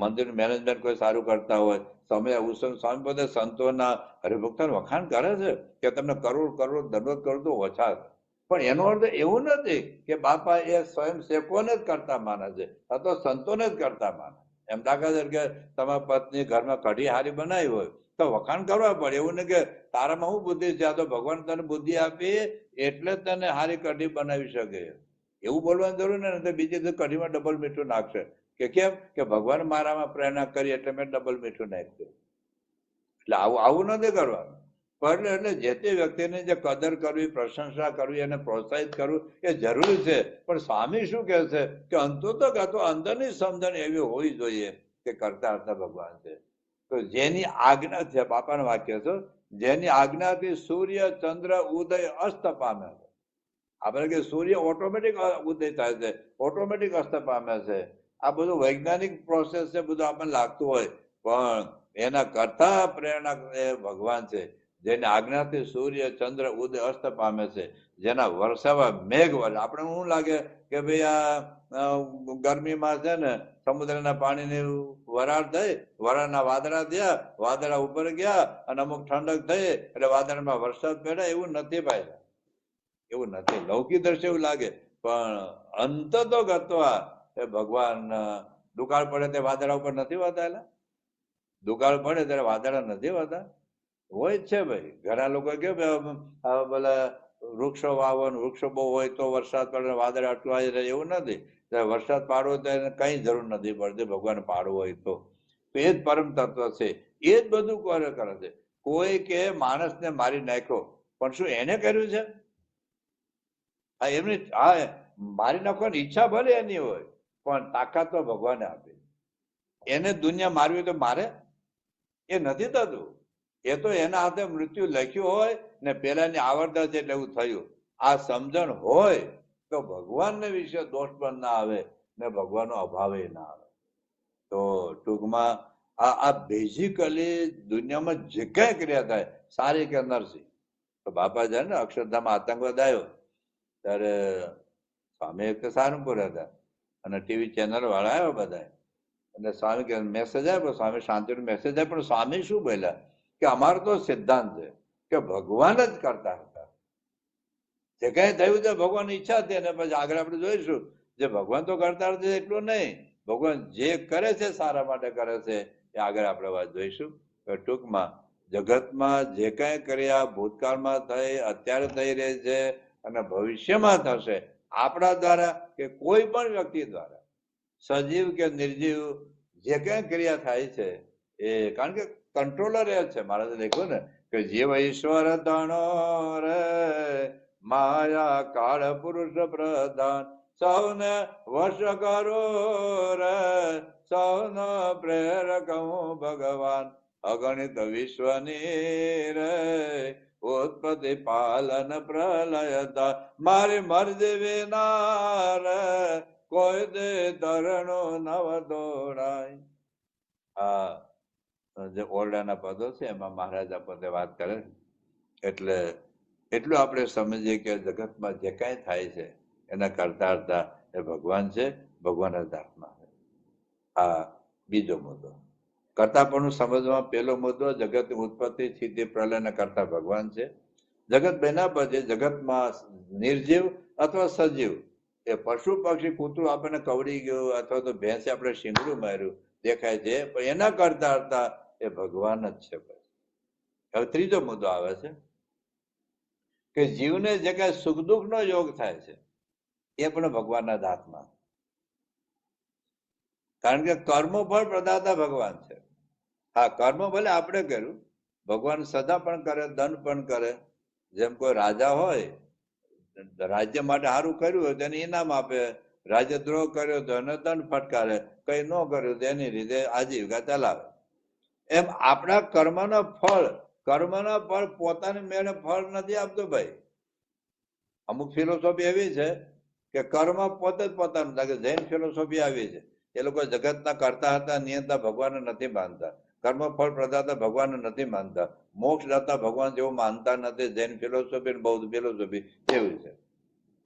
મંદિર મેનેજમેન્ટ કોઈ સારું કરતા હોય, સમય ઉત્સવ, સ્વામી બધા સંતોના હરિભક્તોના વખાણ કરે છે કે તમને કરોડ કરોડ દંડવત કરો તો ઓછા છે. પણ એનો અર્થ એવું નથી કે બાપા એ સ્વયં સેવકોને જ કરતા માને છે અથવા સંતોને જ કરતા માને. એમ દાખલા તરીકે તમારા પત્ની ઘરમાં કઢી હારી બનાવી હોય તો વખાણ કરવા પડે, એવું નહીં કે તારામાં શું બુદ્ધિ છે, આ તો ભગવાન તને બુદ્ધિ આપી એટલે તને હારી કઢી બનાવી શકે, એવું બોલવાની જરૂર નથી. બીજી તો કઢીમાં ડબલ મીઠું નાખશે કે કેમ કે ભગવાન મારામાં પ્રેરણા કરી એટલે મેં ડબલ મીઠું નાખ્યું. એટલે આવું નથી કરવાનું. પણ એટલે જે તે વ્યક્તિને જે કદર કરવી, પ્રશંસા કરવી અને પ્રોત્સાહિત કરવું એ જરૂરી છે. પણ સ્વામી શું કહે છે કે અંતો અંદરની સમજણ એવી હોવી જોઈએ કે કરતા કરતા ભગવાન છે. તો જેની આજ્ઞા છે, બાપાનું વાક્ય છે, જેની આજ્ઞાથી સૂર્ય ચંદ્ર ઉદય અસ્ત પામે છે. આપણે કે સૂર્ય ઓટોમેટિક ઉદય થાય છે, ઓટોમેટિક અસ્ત પામે છે. આ બધું વૈજ્ઞાનિક પ્રોસેસ છે, બધું આપણને લાગતું હોય, પણ એના કરતા પ્રેરણા એ ભગવાન છે. જેની આજ્ઞાથી સૂર્ય ચંદ્ર ઉદય અસ્ત પામે છે, જેના વરસાવા મેઘ વરસે. આપણે શું લાગે કે ભાઈ આ ગરમીમાં છે ને સમુદ્રના પાણીની વરાળ થઈ, વરાળના વાદળા થયા, વાદળા ઉપર ગયા અને અમુક ઠંડક થઈ એટલે વાદળમાં વરસાદ પડ્યા. એવું નથી ભાઈ, એવું નથી. લૌકિક દ્રશ્ય એવું લાગે, પણ અંત તો ગતવા એ ભગવાન દુકાળ પડે તે વાદળા ઉપર નથી હોતા. દુકાળ પડે ત્યારે વાદળા નથી હોતા, હોય જ છે ભાઈ. ઘણા લોકો કે પેલા વૃક્ષો વાવો, વૃક્ષો બહુ હોય તો વરસાદ પડે, વાદળ અટવાઈ રહે, એવું નથી. વરસાદ પાડવો તો એને કઈ જરૂર નથી પડતી, ભગવાન પાડવો હોય તો. એ જ પરમ તત્વ છે, એ જ બધું કરે છે. કોઈ કે માણસને મારી નાખ્યો, પણ શું એને કર્યું છે? એમની મારી નાખવાની ઈચ્છા ભલે એની હોય, પણ તાકાત તો ભગવાને આપી. એને દુનિયા મારવી તો મારે? એ નથી થતું. એ તો એના હાથે મૃત્યુ લખ્યું હોય ને પેલાની આવડત છે એટલે એવું થયું. આ સમજણ હોય તો ભગવાનને વિશે દોષ પણ ના આવે ને ભગવાનનો અભાવે ના આવે. તો ટૂંકમાં આ બેઝિકલી દુનિયામાં જે કઈ ક્રિયા થાય, સારી કે નરસી. તો બાપા જાય ને અક્ષરધામ આતંકવાદ આવ્યો ત્યારે સ્વામી એક સારંગપુર હતા અને ટીવી ચેનલ વાળા આવ્યા બધા, અને સ્વામી કે મેસેજ આપ્યો, સ્વામી શાંતિનો મેસેજ આપ્યો. પણ સ્વામી શું બોલ્યા કે અમારો તો સિદ્ધાંત છે કે ભગવાન જ કરતા હતા, જે કઈ થયું છે ભગવાનની ઈચ્છા હતી. અને પછી આગળ આપણે જોઈશું જે ભગવાન તો કરતા નથી એટલું નહીં, ભગવાન જે કરે છે સારા માટે કરે છે, એ આગળ આપણે વાત જોઈશું. ટૂંકમાં જગતમાં જે કઈ ક્રિયા ભૂતકાળમાં થઈ, અત્યારે થઈ રહી છે અને ભવિષ્યમાં થશે આપણા દ્વારા કે કોઈ પણ વ્યક્તિ દ્વારા, સજીવ કે નિર્જીવ, જે કઈ ક્રિયા થાય છે એ કારણ કે કંટ્રોલર એ છે. મારે લખ્યું ને કે જીવ ઈશ્વર તણો રે માયા કાળ પુરુષ પ્રધાન, સૌને વશ કરો રે સૌનો પ્રેરક હું ભગવાન, અગણિત વિશ્વની રે ઉત્પત્તિ પાલન પ્રલયતા, મારી મરજી વિના રે કોઈ દે તરણો નવ દોડાય. આ જે ઓરડાના પદો છે એમાં મહારાજા પોતે વાત કરે, એટલે એટલું આપણે સમજીએ કે જગતમાં જે કાંઈ થાય છે એના કરતા હતા એ ભગવાન છે, ભગવાન જ આત્મા છે. આ બીજો મુદ્દો. કરતાપણું સમજવામાં પહેલો મુદ્દો, જગતની ઉત્પત્તિ સ્થિતિ પ્રલયના કરતા ભગવાન છે. જગત બન્યા પછી જગતમાં નિર્જીવ અથવા સજીવ, એ પશુ પક્ષી કૂતરું આપણને કવડી ગયું અથવા તો ભેંસે આપણે શીંગડું માર્યું દેખાય છે, પણ એના કરતા હતા એ ભગવાન જ છે. હવે ત્રીજો મુદ્દો આવે છે કે જીવને જે કઈ સુખ દુઃખ નો યોગ થાય છે એ પણ ભગવાનના જ હાથમાં. કારણ કે કર્મો ફળ પ્રદાતા ભગવાન છે. હા, કર્મ ભલે આપણે કર્યું, ભગવાન સદા પણ કરે, દંડ પણ કરે. જેમ કોઈ રાજા હોય, રાજ્ય માટે સારું કર્યું હોય તો એને ઇનામ આપે, રાજ્ય દ્રોહ કર્યો તો એને દંડ ફટકારે, કઈ ન કર્યું તો એની રીતે આજીવિકા ચલાવે. એમ આપણા કર્મના ફળ પોતાની મેળે ફળ નથી આપતું ભાઈ. અમુક ફિલોસોફી એવી છે કે કર્મ પોતે જ પોતાનું લાગે. જૈન ફિલોસોફી આવી છે, એ લોકો જગતના કરતા હતા, નિયંતા ભગવાનને નથી માનતા, કર્મ ફળ પ્રદાતા ભગવાનને નથી માનતા, મોક્ષ દાતા ભગવાન જેવું માનતા નથી. જૈન ફિલોસોફી, બૌદ્ધ ફિલોસોફી એવી છે.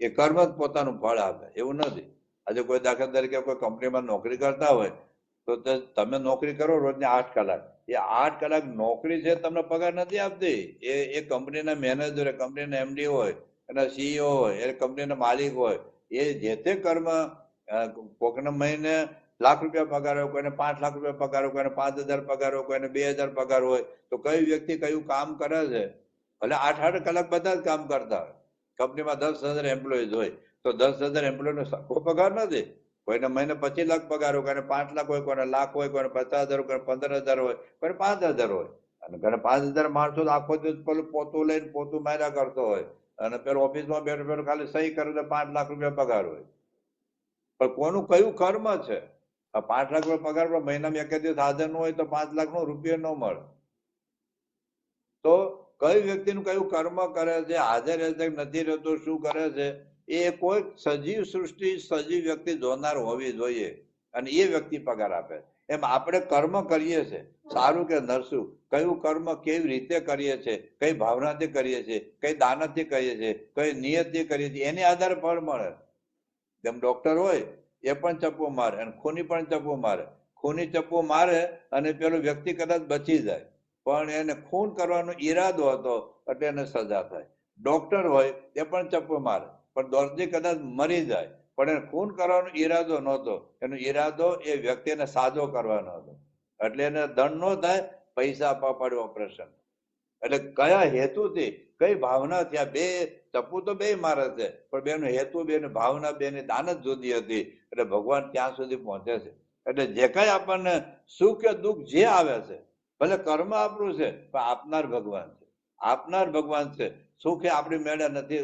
એ કર્મ જ પોતાનું ફળ આપે એવું નથી. આજે કોઈ દાખલા તરીકે કોઈ કંપનીમાં નોકરી કરતા હોય તો તમે નોકરી કરો રોજની 8 કલાક, એ 8 કલાક નોકરી છે તમને પગાર નથી આપતી. એ કંપનીના મેનેજર, કંપનીના એમડી હોય, એના સીઈઓ હોય, એ કંપનીના માલિક હોય, એ જે તે કર્મ, કોઈના મહિને લાખ રૂપિયા પગાર હોય, કોઈને 5 લાખ રૂપિયા પગાર હોય, કોઈને 5,000 પગાર હોય, કોઈને 2,000 પગાર હોય, તો કઈ વ્યક્તિ કયું કામ કરે છે? ભલે 8 કલાક બધા જ કામ કરતા હોય. કંપનીમાં 10,000 એમ્પ્લોઈઝ હોય તો 10,000 એમ્પ્લોયનો સરખો પગાર નથી. કોઈને મહિને 25 લાખ પગાર હોય, કોઈને 5 લાખ હોય, કોઈને લાખ હોય, કોઈને 50,000, કોઈને 15,000 હોય, કોઈને 5,000 હોય. અને કોઈને 5,000 માણસો આખો દિવસ પેલું પોતું લઈને પોતું માર્યા કરતો હોય અને પેલો ઓફિસમાં બેઠો ખાલી સહી કરે તો 5 લાખ રૂપિયા પગાર હોય. પણ કોનું કયું કર્મ છે? 5 લાખ રૂપિયા પગાર પર મહિનામાં એક દિવસ હાજર ન હોય તો 5 લાખ નો રૂપિયો ન મળે. તો કઈ વ્યક્તિનું કયું કર્મ કરે છે, હાજર રહે છે નથી રહેતો, શું કરે છે, એ કોઈ સજીવ સૃષ્ટિ, સજીવ વ્યક્તિ જોનાર હોવી જોઈએ અને એ વ્યક્તિ પગાર આપે. એમ આપણે કર્મ કરીએ છીએ, સારું કે નરસું, કયું કર્મ કેવી રીતે કરીએ છીએ, કઈ ભાવનાથી કરીએ છીએ, કઈ દાનતથી કરીએ છીએ, કઈ નિયતથી કરીએ છીએ, એની આધારે ફળ મળે. જેમ ડોક્ટર હોય એ પણ ચપ્પુ મારે અને ખૂની પણ ચપ્પુ મારે. ખૂની ચપ્પુ મારે અને પેલો વ્યક્તિ કદાચ બચી જાય, પણ એને ખૂન કરવાનો ઈરાદો હતો એટલે એને સજા થાય. ડોક્ટર હોય એ પણ ચપ્પુ મારે, પણ દર્દી કદાચ મરી જાય, પણ એને ખૂન કરવાનો ઈરાદો નહોતો. એનો ઈરાદો એ વ્યક્તિને સાજો કરવાનો હતો, એટલે એને દંડ ન થાય, પૈસા આપવા પડે, ઓપરેશન. એટલે કયા હેતુથી, કઈ ભાવનાથી, આ બે ચપ્પુ તો બે મારે છે, પણ બેનો હેતુ, બેની ભાવના, બેની દાનત જુદી હતી. એટલે ભગવાન ત્યાં સુધી પહોંચે છે. એટલે જે કઈ આપણને સુખ કે દુઃખ જે આવે છે, ભલે કર્મ આપણું છે, પણ આપનાર ભગવાન છે. આપનાર ભગવાન છે. સુખ એ આપણી મેળે નથી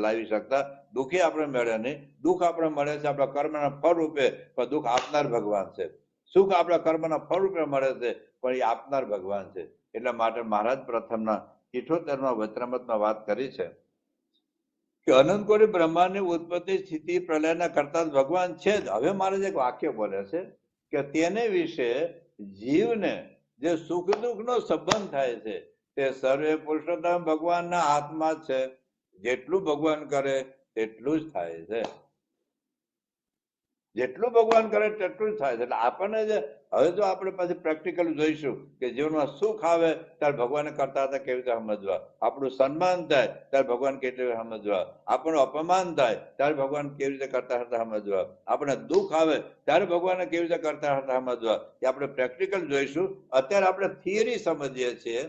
લાવી શકતા, દુઃખે આપણે મેળે નહીં. દુઃખ આપણે મળે છે આપણા કર્મના ફળ રૂપે, પણ દુઃખ આપનાર ભગવાન છે. સુખ આપણા કર્મના ફળ રૂપે મળે છે, પણ એ આપનાર ભગવાન છે. એટલા માટે મહારાજ પ્રથમના 78માં વચનામૃતમાં વાત કરી છે કે અનંત કોટી બ્રહ્માંડની ઉત્પત્તિ, સ્થિતિ, પ્રલયના કરતા ભગવાન છે જ. હવે મહારાજ એક વાક્ય બોલે છે કે તેને વિશે જીવને જે સુખ દુઃખનો સંબંધ થાય છે તે સર્વે પુરુષોત્તમ ભગવાનના હાથમાં છે. જેટલું ભગવાન કરે તેટલું જ થાય છે. જેટલું ભગવાન કરે તેટલું જ થાય છે. એટલે આપણને જે હવે જો આપણે પછી પ્રેક્ટિકલ જોઈશું કે જીવનમાં સુખ આવે ત્યારે ભગવાન કરતા હતા કેવી રીતે સમજવા, આપણું સન્માન થાય ત્યારે ભગવાન કેવી રીતે સમજવા, આપણું અપમાન થાય ત્યારે ભગવાન કેવી રીતે કરતા હતા સમજવા, આપણે દુઃખ આવે ત્યારે ભગવાનને કેવી રીતે કરતા હતા સમજવા, એ આપણે પ્રેક્ટિકલ જોઈશું. અત્યારે આપણે થિયરી સમજીએ છીએ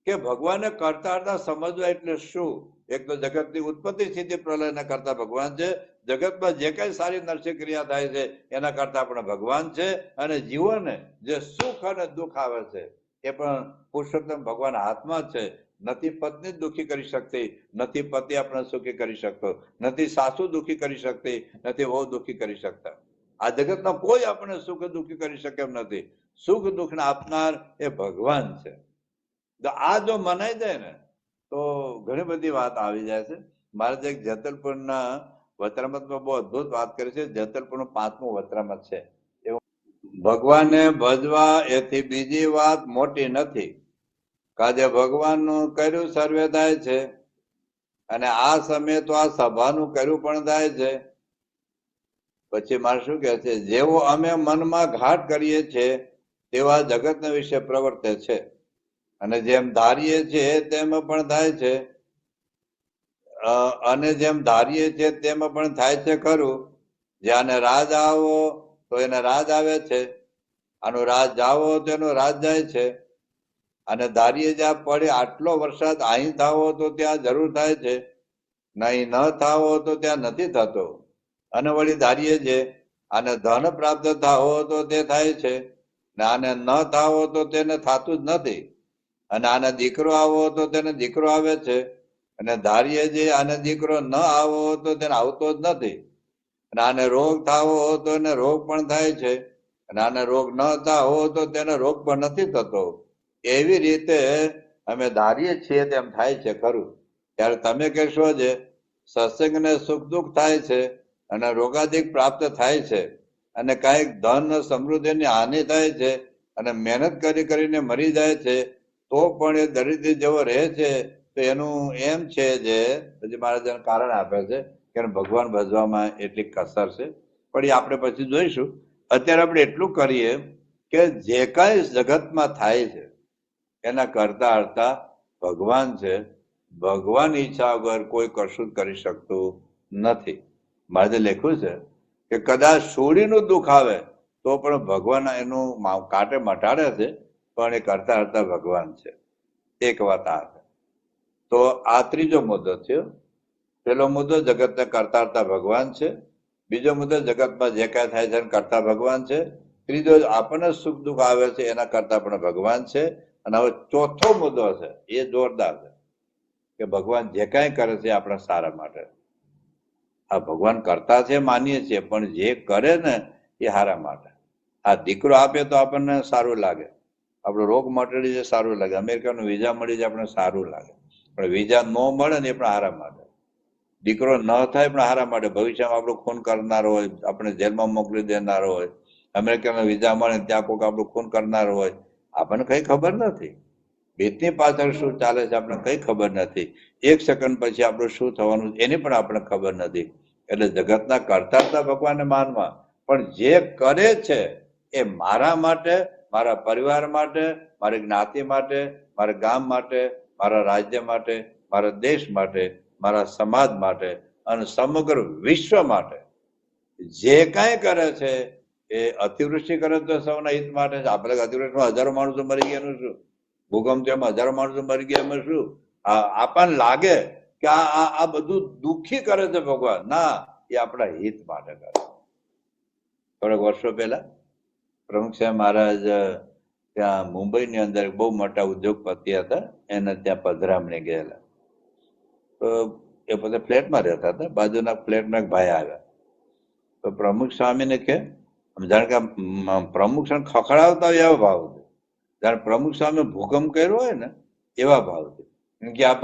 કે ભગવાનને કરતા હતા સમજવા એટલે શું. એક તો જગતની ઉત્પત્તિ, સ્થિતિ, પ્રલયના કરતા ભગવાન છે. જગતમાં જે કઈ સારી નરસિંહ ક્રિયા થાય છે એના કરતા પણ ભગવાન છે. અને જીવનને જે સુખ અને દુઃખ આવે છે એ પણ પુરુષોત્તમ ભગવાન હાથમાં છે. નથી પત્ની દુઃખી કરી શકતી, નથી પતિ આપણે સુખી કરી શકતો, નથી સાસુ દુઃખી કરી શકતી, નથી વહુ દુઃખી કરી શકતા. આ જગતમાં કોઈ આપણે સુખ દુઃખી કરી શકે એમ નથી. સુખ દુઃખને આપનાર એ ભગવાન છે. આ જો મનાઈ જાય ને તો ઘણી બધી વાત આવી જાય છે. મારે એક જેતલપુરના વચનામૃતમાં બહુ અદભુત વાત કરી છે. જેતલપુરનું 5મું વચનામૃત છે. ભગવાનને ભજવા એથી બીજી વાત મોટી નથી. કાજે ભગવાનનું કર્યું સર્વે થાય છે, અને આ સમયે તો આ સભાનું કર્યું પણ થાય છે. પછી મારે શું કહે છે, જેવો અમે મનમાં ઘાટ કરીએ છીએ તેવા જગતના વિશે પ્રવર્તે છે, અને જેમ ધારીએ છીએ તેમ પણ થાય છે, અને જેમ ધારીએ છીએ તેમ પણ થાય છે ખરું. જ્યાંને રાજ આવો તો એને રાજ આવે છે, આનું રાજ જાવો તો એનો રાજ જાય છે. અને ધારીએ જ્યાં પડે આટલો વરસાદ અહીં થાવો તો ત્યાં જરૂર થાય છે, નહીં ન થાવો તો ત્યાં નથી થતો. અને વળી ધારીએ છે આને ધન પ્રાપ્ત થાવો તો તે થાય છે, ને આને ન થાવો તો તેને થતું જ નથી. અને આને દીકરો આવો તો તેને દીકરો આવે છે, અને ધારીએ જે આને દીકરો ન આવો તો તેને આવતો જ નથી. અને આને રોગ થાવો તો એને રોગ પણ થાય છે, અને આને રોગ ન થાવો તો તેને રોગ પણ નથી થતો. એવી રીતે અમે ધારીએ છીએ તેમ થાય છે ખરું. ત્યારે તમે કહેશો છે સત્સંગને સુખ દુઃખ થાય છે, અને રોગાદિક પ્રાપ્ત થાય છે, અને કાંઈક ધન સમૃદ્ધિની હાનિ થાય છે, અને મહેનત કરીને મરી જાય છે, તો પણ એ દરિદ્ર જેવો રહે છે. તો એનું એમ છે જે પછી મહારાજ કારણ આપે છે કે ભગવાન ભજવામાં એટલી કસર છે. પણ એ આપણે પછી જોઈશું. અત્યારે આપણે એટલું કરીએ કે જે કાંઈ જગતમાં થાય છે એના કરતા હરતા ભગવાન છે. ભગવાન ઈચ્છા વગર કોઈ કશું કરી શકતું નથી. મહારાજે લખ્યું છે કે કદાચ સોડીનું દુઃખ આવે તો પણ ભગવાન એનું કાંટે મટાડે છે, પણ એ કરતા હરતા ભગવાન છે. એક વાત આ છે. તો આ ત્રીજો મુદ્દો થયો. પેલો મુદ્દો જગતને કરતા હરતા ભગવાન છે. બીજો મુદ્દો જગતમાં જે કાંઈ થાય છે કરતા ભગવાન છે. ત્રીજો આપણને સુખ દુઃખ આવે છે એના કરતા પણ ભગવાન છે. અને હવે ચોથો મુદ્દો છે, એ જોરદાર છે કે ભગવાન જે કાંઈ કરે છે આપણા સારા માટે. આ ભગવાન કરતા છે માનીએ છીએ, પણ જે કરે ને એ સારા માટે. આ દીકરો આપે તો આપણને સારું લાગે, આપણો રોગ મટાડી જાય સારું લાગે, અમેરિકાનું વિઝા મળી જાય આપણે સારું લાગે, પણ વિઝા ન મળે ને એ પણ હારા માટે. દીકરો ન થાય પણ હારા માટે. ભવિષ્યમાં આપણું ખૂન કરનારો હોય, આપણે જેલમાં મોકલી દેનારો હોય, અમેરિકાનો વિઝા મળે ત્યાં કોઈક આપણું ખૂન કરનાર હોય, આપણને કઈ ખબર નથી. ભીતની પાછળ શું ચાલે છે આપણને કઈ ખબર નથી. એક સેકન્ડ પછી આપણું શું થવાનું એની પણ આપણને ખબર નથી. એટલે જગતના કરતા હતા ભગવાનને માનવા, પણ જે કરે છે એ મારા માટે, મારા પરિવાર માટે, મારી જ્ઞાતિ માટે, મારા ગામ માટે, મારા રાજ્ય માટે, મારા દેશ માટે, મારા સમાજ માટે અને સમગ્ર વિશ્વ માટે જે કાંઈ કરે છે એ અતિવૃષ્ટિ કરે તો સૌના હિત માટે છે. આપણે અતિવૃષ્ટિમાં હજારો માણસો મરી ગયા એનું શું? ભૂકંપ એમાં હજારો માણસો મરી ગયા એમાં શું? આપણને લાગે કે આ બધું દુઃખી કરે છે ભગવાન. ના, એ આપણા હિત માટે કરે. થોડાક વર્ષો પહેલા પ્રમુખ સાહેબ મહારાજ ત્યાં મુંબઈની અંદર બહુ મોટા ઉદ્યોગપતિ હતા, એને ત્યાં પધરામણી ગયેલા. તો એ પોતે ફ્લેટમાં રહેતા હતા. બાજુના ફ્લેટમાં એક ભાઈ આવ્યા તો પ્રમુખ સ્વામીને કે, જાણે કે પ્રમુખ સ્વામી ખખડાવતા હોય એવા ભાવથી, જાણે પ્રમુખ સ્વામી ભૂકંપ કર્યો હોય ને એવા ભાવથી. કેમ કે આ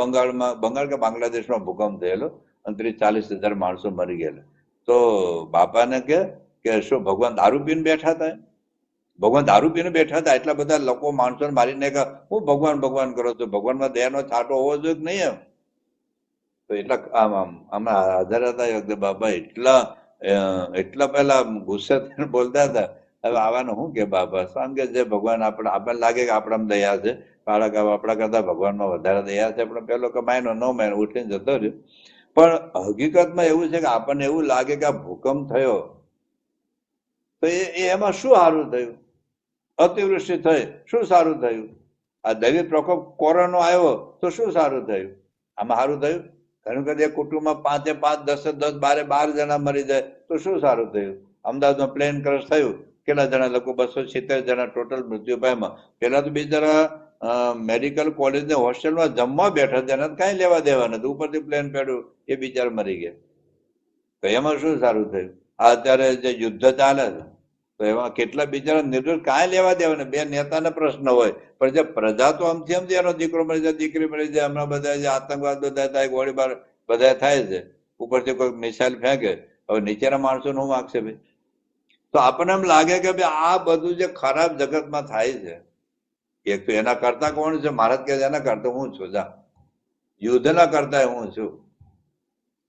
બંગાળ કે બાંગ્લાદેશમાં ભૂકંપ થયેલો અને 30-40 હજાર માણસો મરી ગયેલા. તો બાપાને કે શું ભગવાન દારૂ પીને બેઠા હતા? ભગવાન દારૂ પીને બેઠા હતા? એટલા બધા લોકો માણસોને મારીને કે હું ભગવાન ભગવાન કરો છો? ભગવાનમાં દયાનો છાંટો હોવો જોઈએ કે નહીં? એમ તો એટલા આમ હાજર હતા બાબા, એટલા પેલા ગુસ્સે થઈને બોલતા હતા. હવે આવાનું શું કે બાબા? કારણ કે જે ભગવાન આપણને લાગે કે આપણામાં દયા છે, આપણા કરતા ભગવાનમાં વધારે દયા છે, પણ પેલો કમાયનો ન માયનો ઉઠીને જતો રહ્યો. પણ હકીકતમાં એવું છે કે આપણને એવું લાગે કે આ ભૂકંપ થયો તો એમાં શું સારું થયું? અતિવૃષ્ટિ થઈ શું સારું થયું? આ દૈવી પ્રકોપ કોરોના આવ્યો તો શું સારું થયું? આમાં સારું થયું? ઘણી વખત એક કુટુંબમાં 5 5, 10 10, 12 જણા મરી જાય તો શું સારું થયું? અમદાવાદમાં પ્લેન ક્રેશ થયું, કેટલા જણા લોકો? 270 જણા ટોટલ મૃત્યુ પામ્યા. પેલા તો બિચારા મેડિકલ કોલેજ ને હોસ્ટેલમાં જમવા બેઠા હતા, એને કઈ લેવા દેવા નથી, ઉપરથી પ્લેન પડ્યું, એ બિચારા મરી ગયા. તો એમાં શું સારું થયું? આ અત્યારે જે યુદ્ધ ચાલે છે તો એમાં કેટલા બિચારા નિર્દોષ, કાંઈ લેવા દેવા ને. બે નેતાને પ્રશ્ન હોય, પણ જે પ્રજા તો આમથી આમ એનો દીકરો મળી જાય, દીકરી મળી જાય, હમણાં બધા જે આતંકવાદ બધા થાય, ગોળીબાર બધા થાય છે, ઉપરથી કોઈ મિસાઇલ ફેંકે, હવે નીચેના માણસો નું વાંકશે ભાઈ? તો આપણને એમ લાગે કે ભાઈ આ બધું જે ખરાબ જગતમાં થાય છે, એક તો એના કરતા કોણ છે? મહારાજ કે એના કરતા હું છું. જા, યુદ્ધના કરતા હું છું,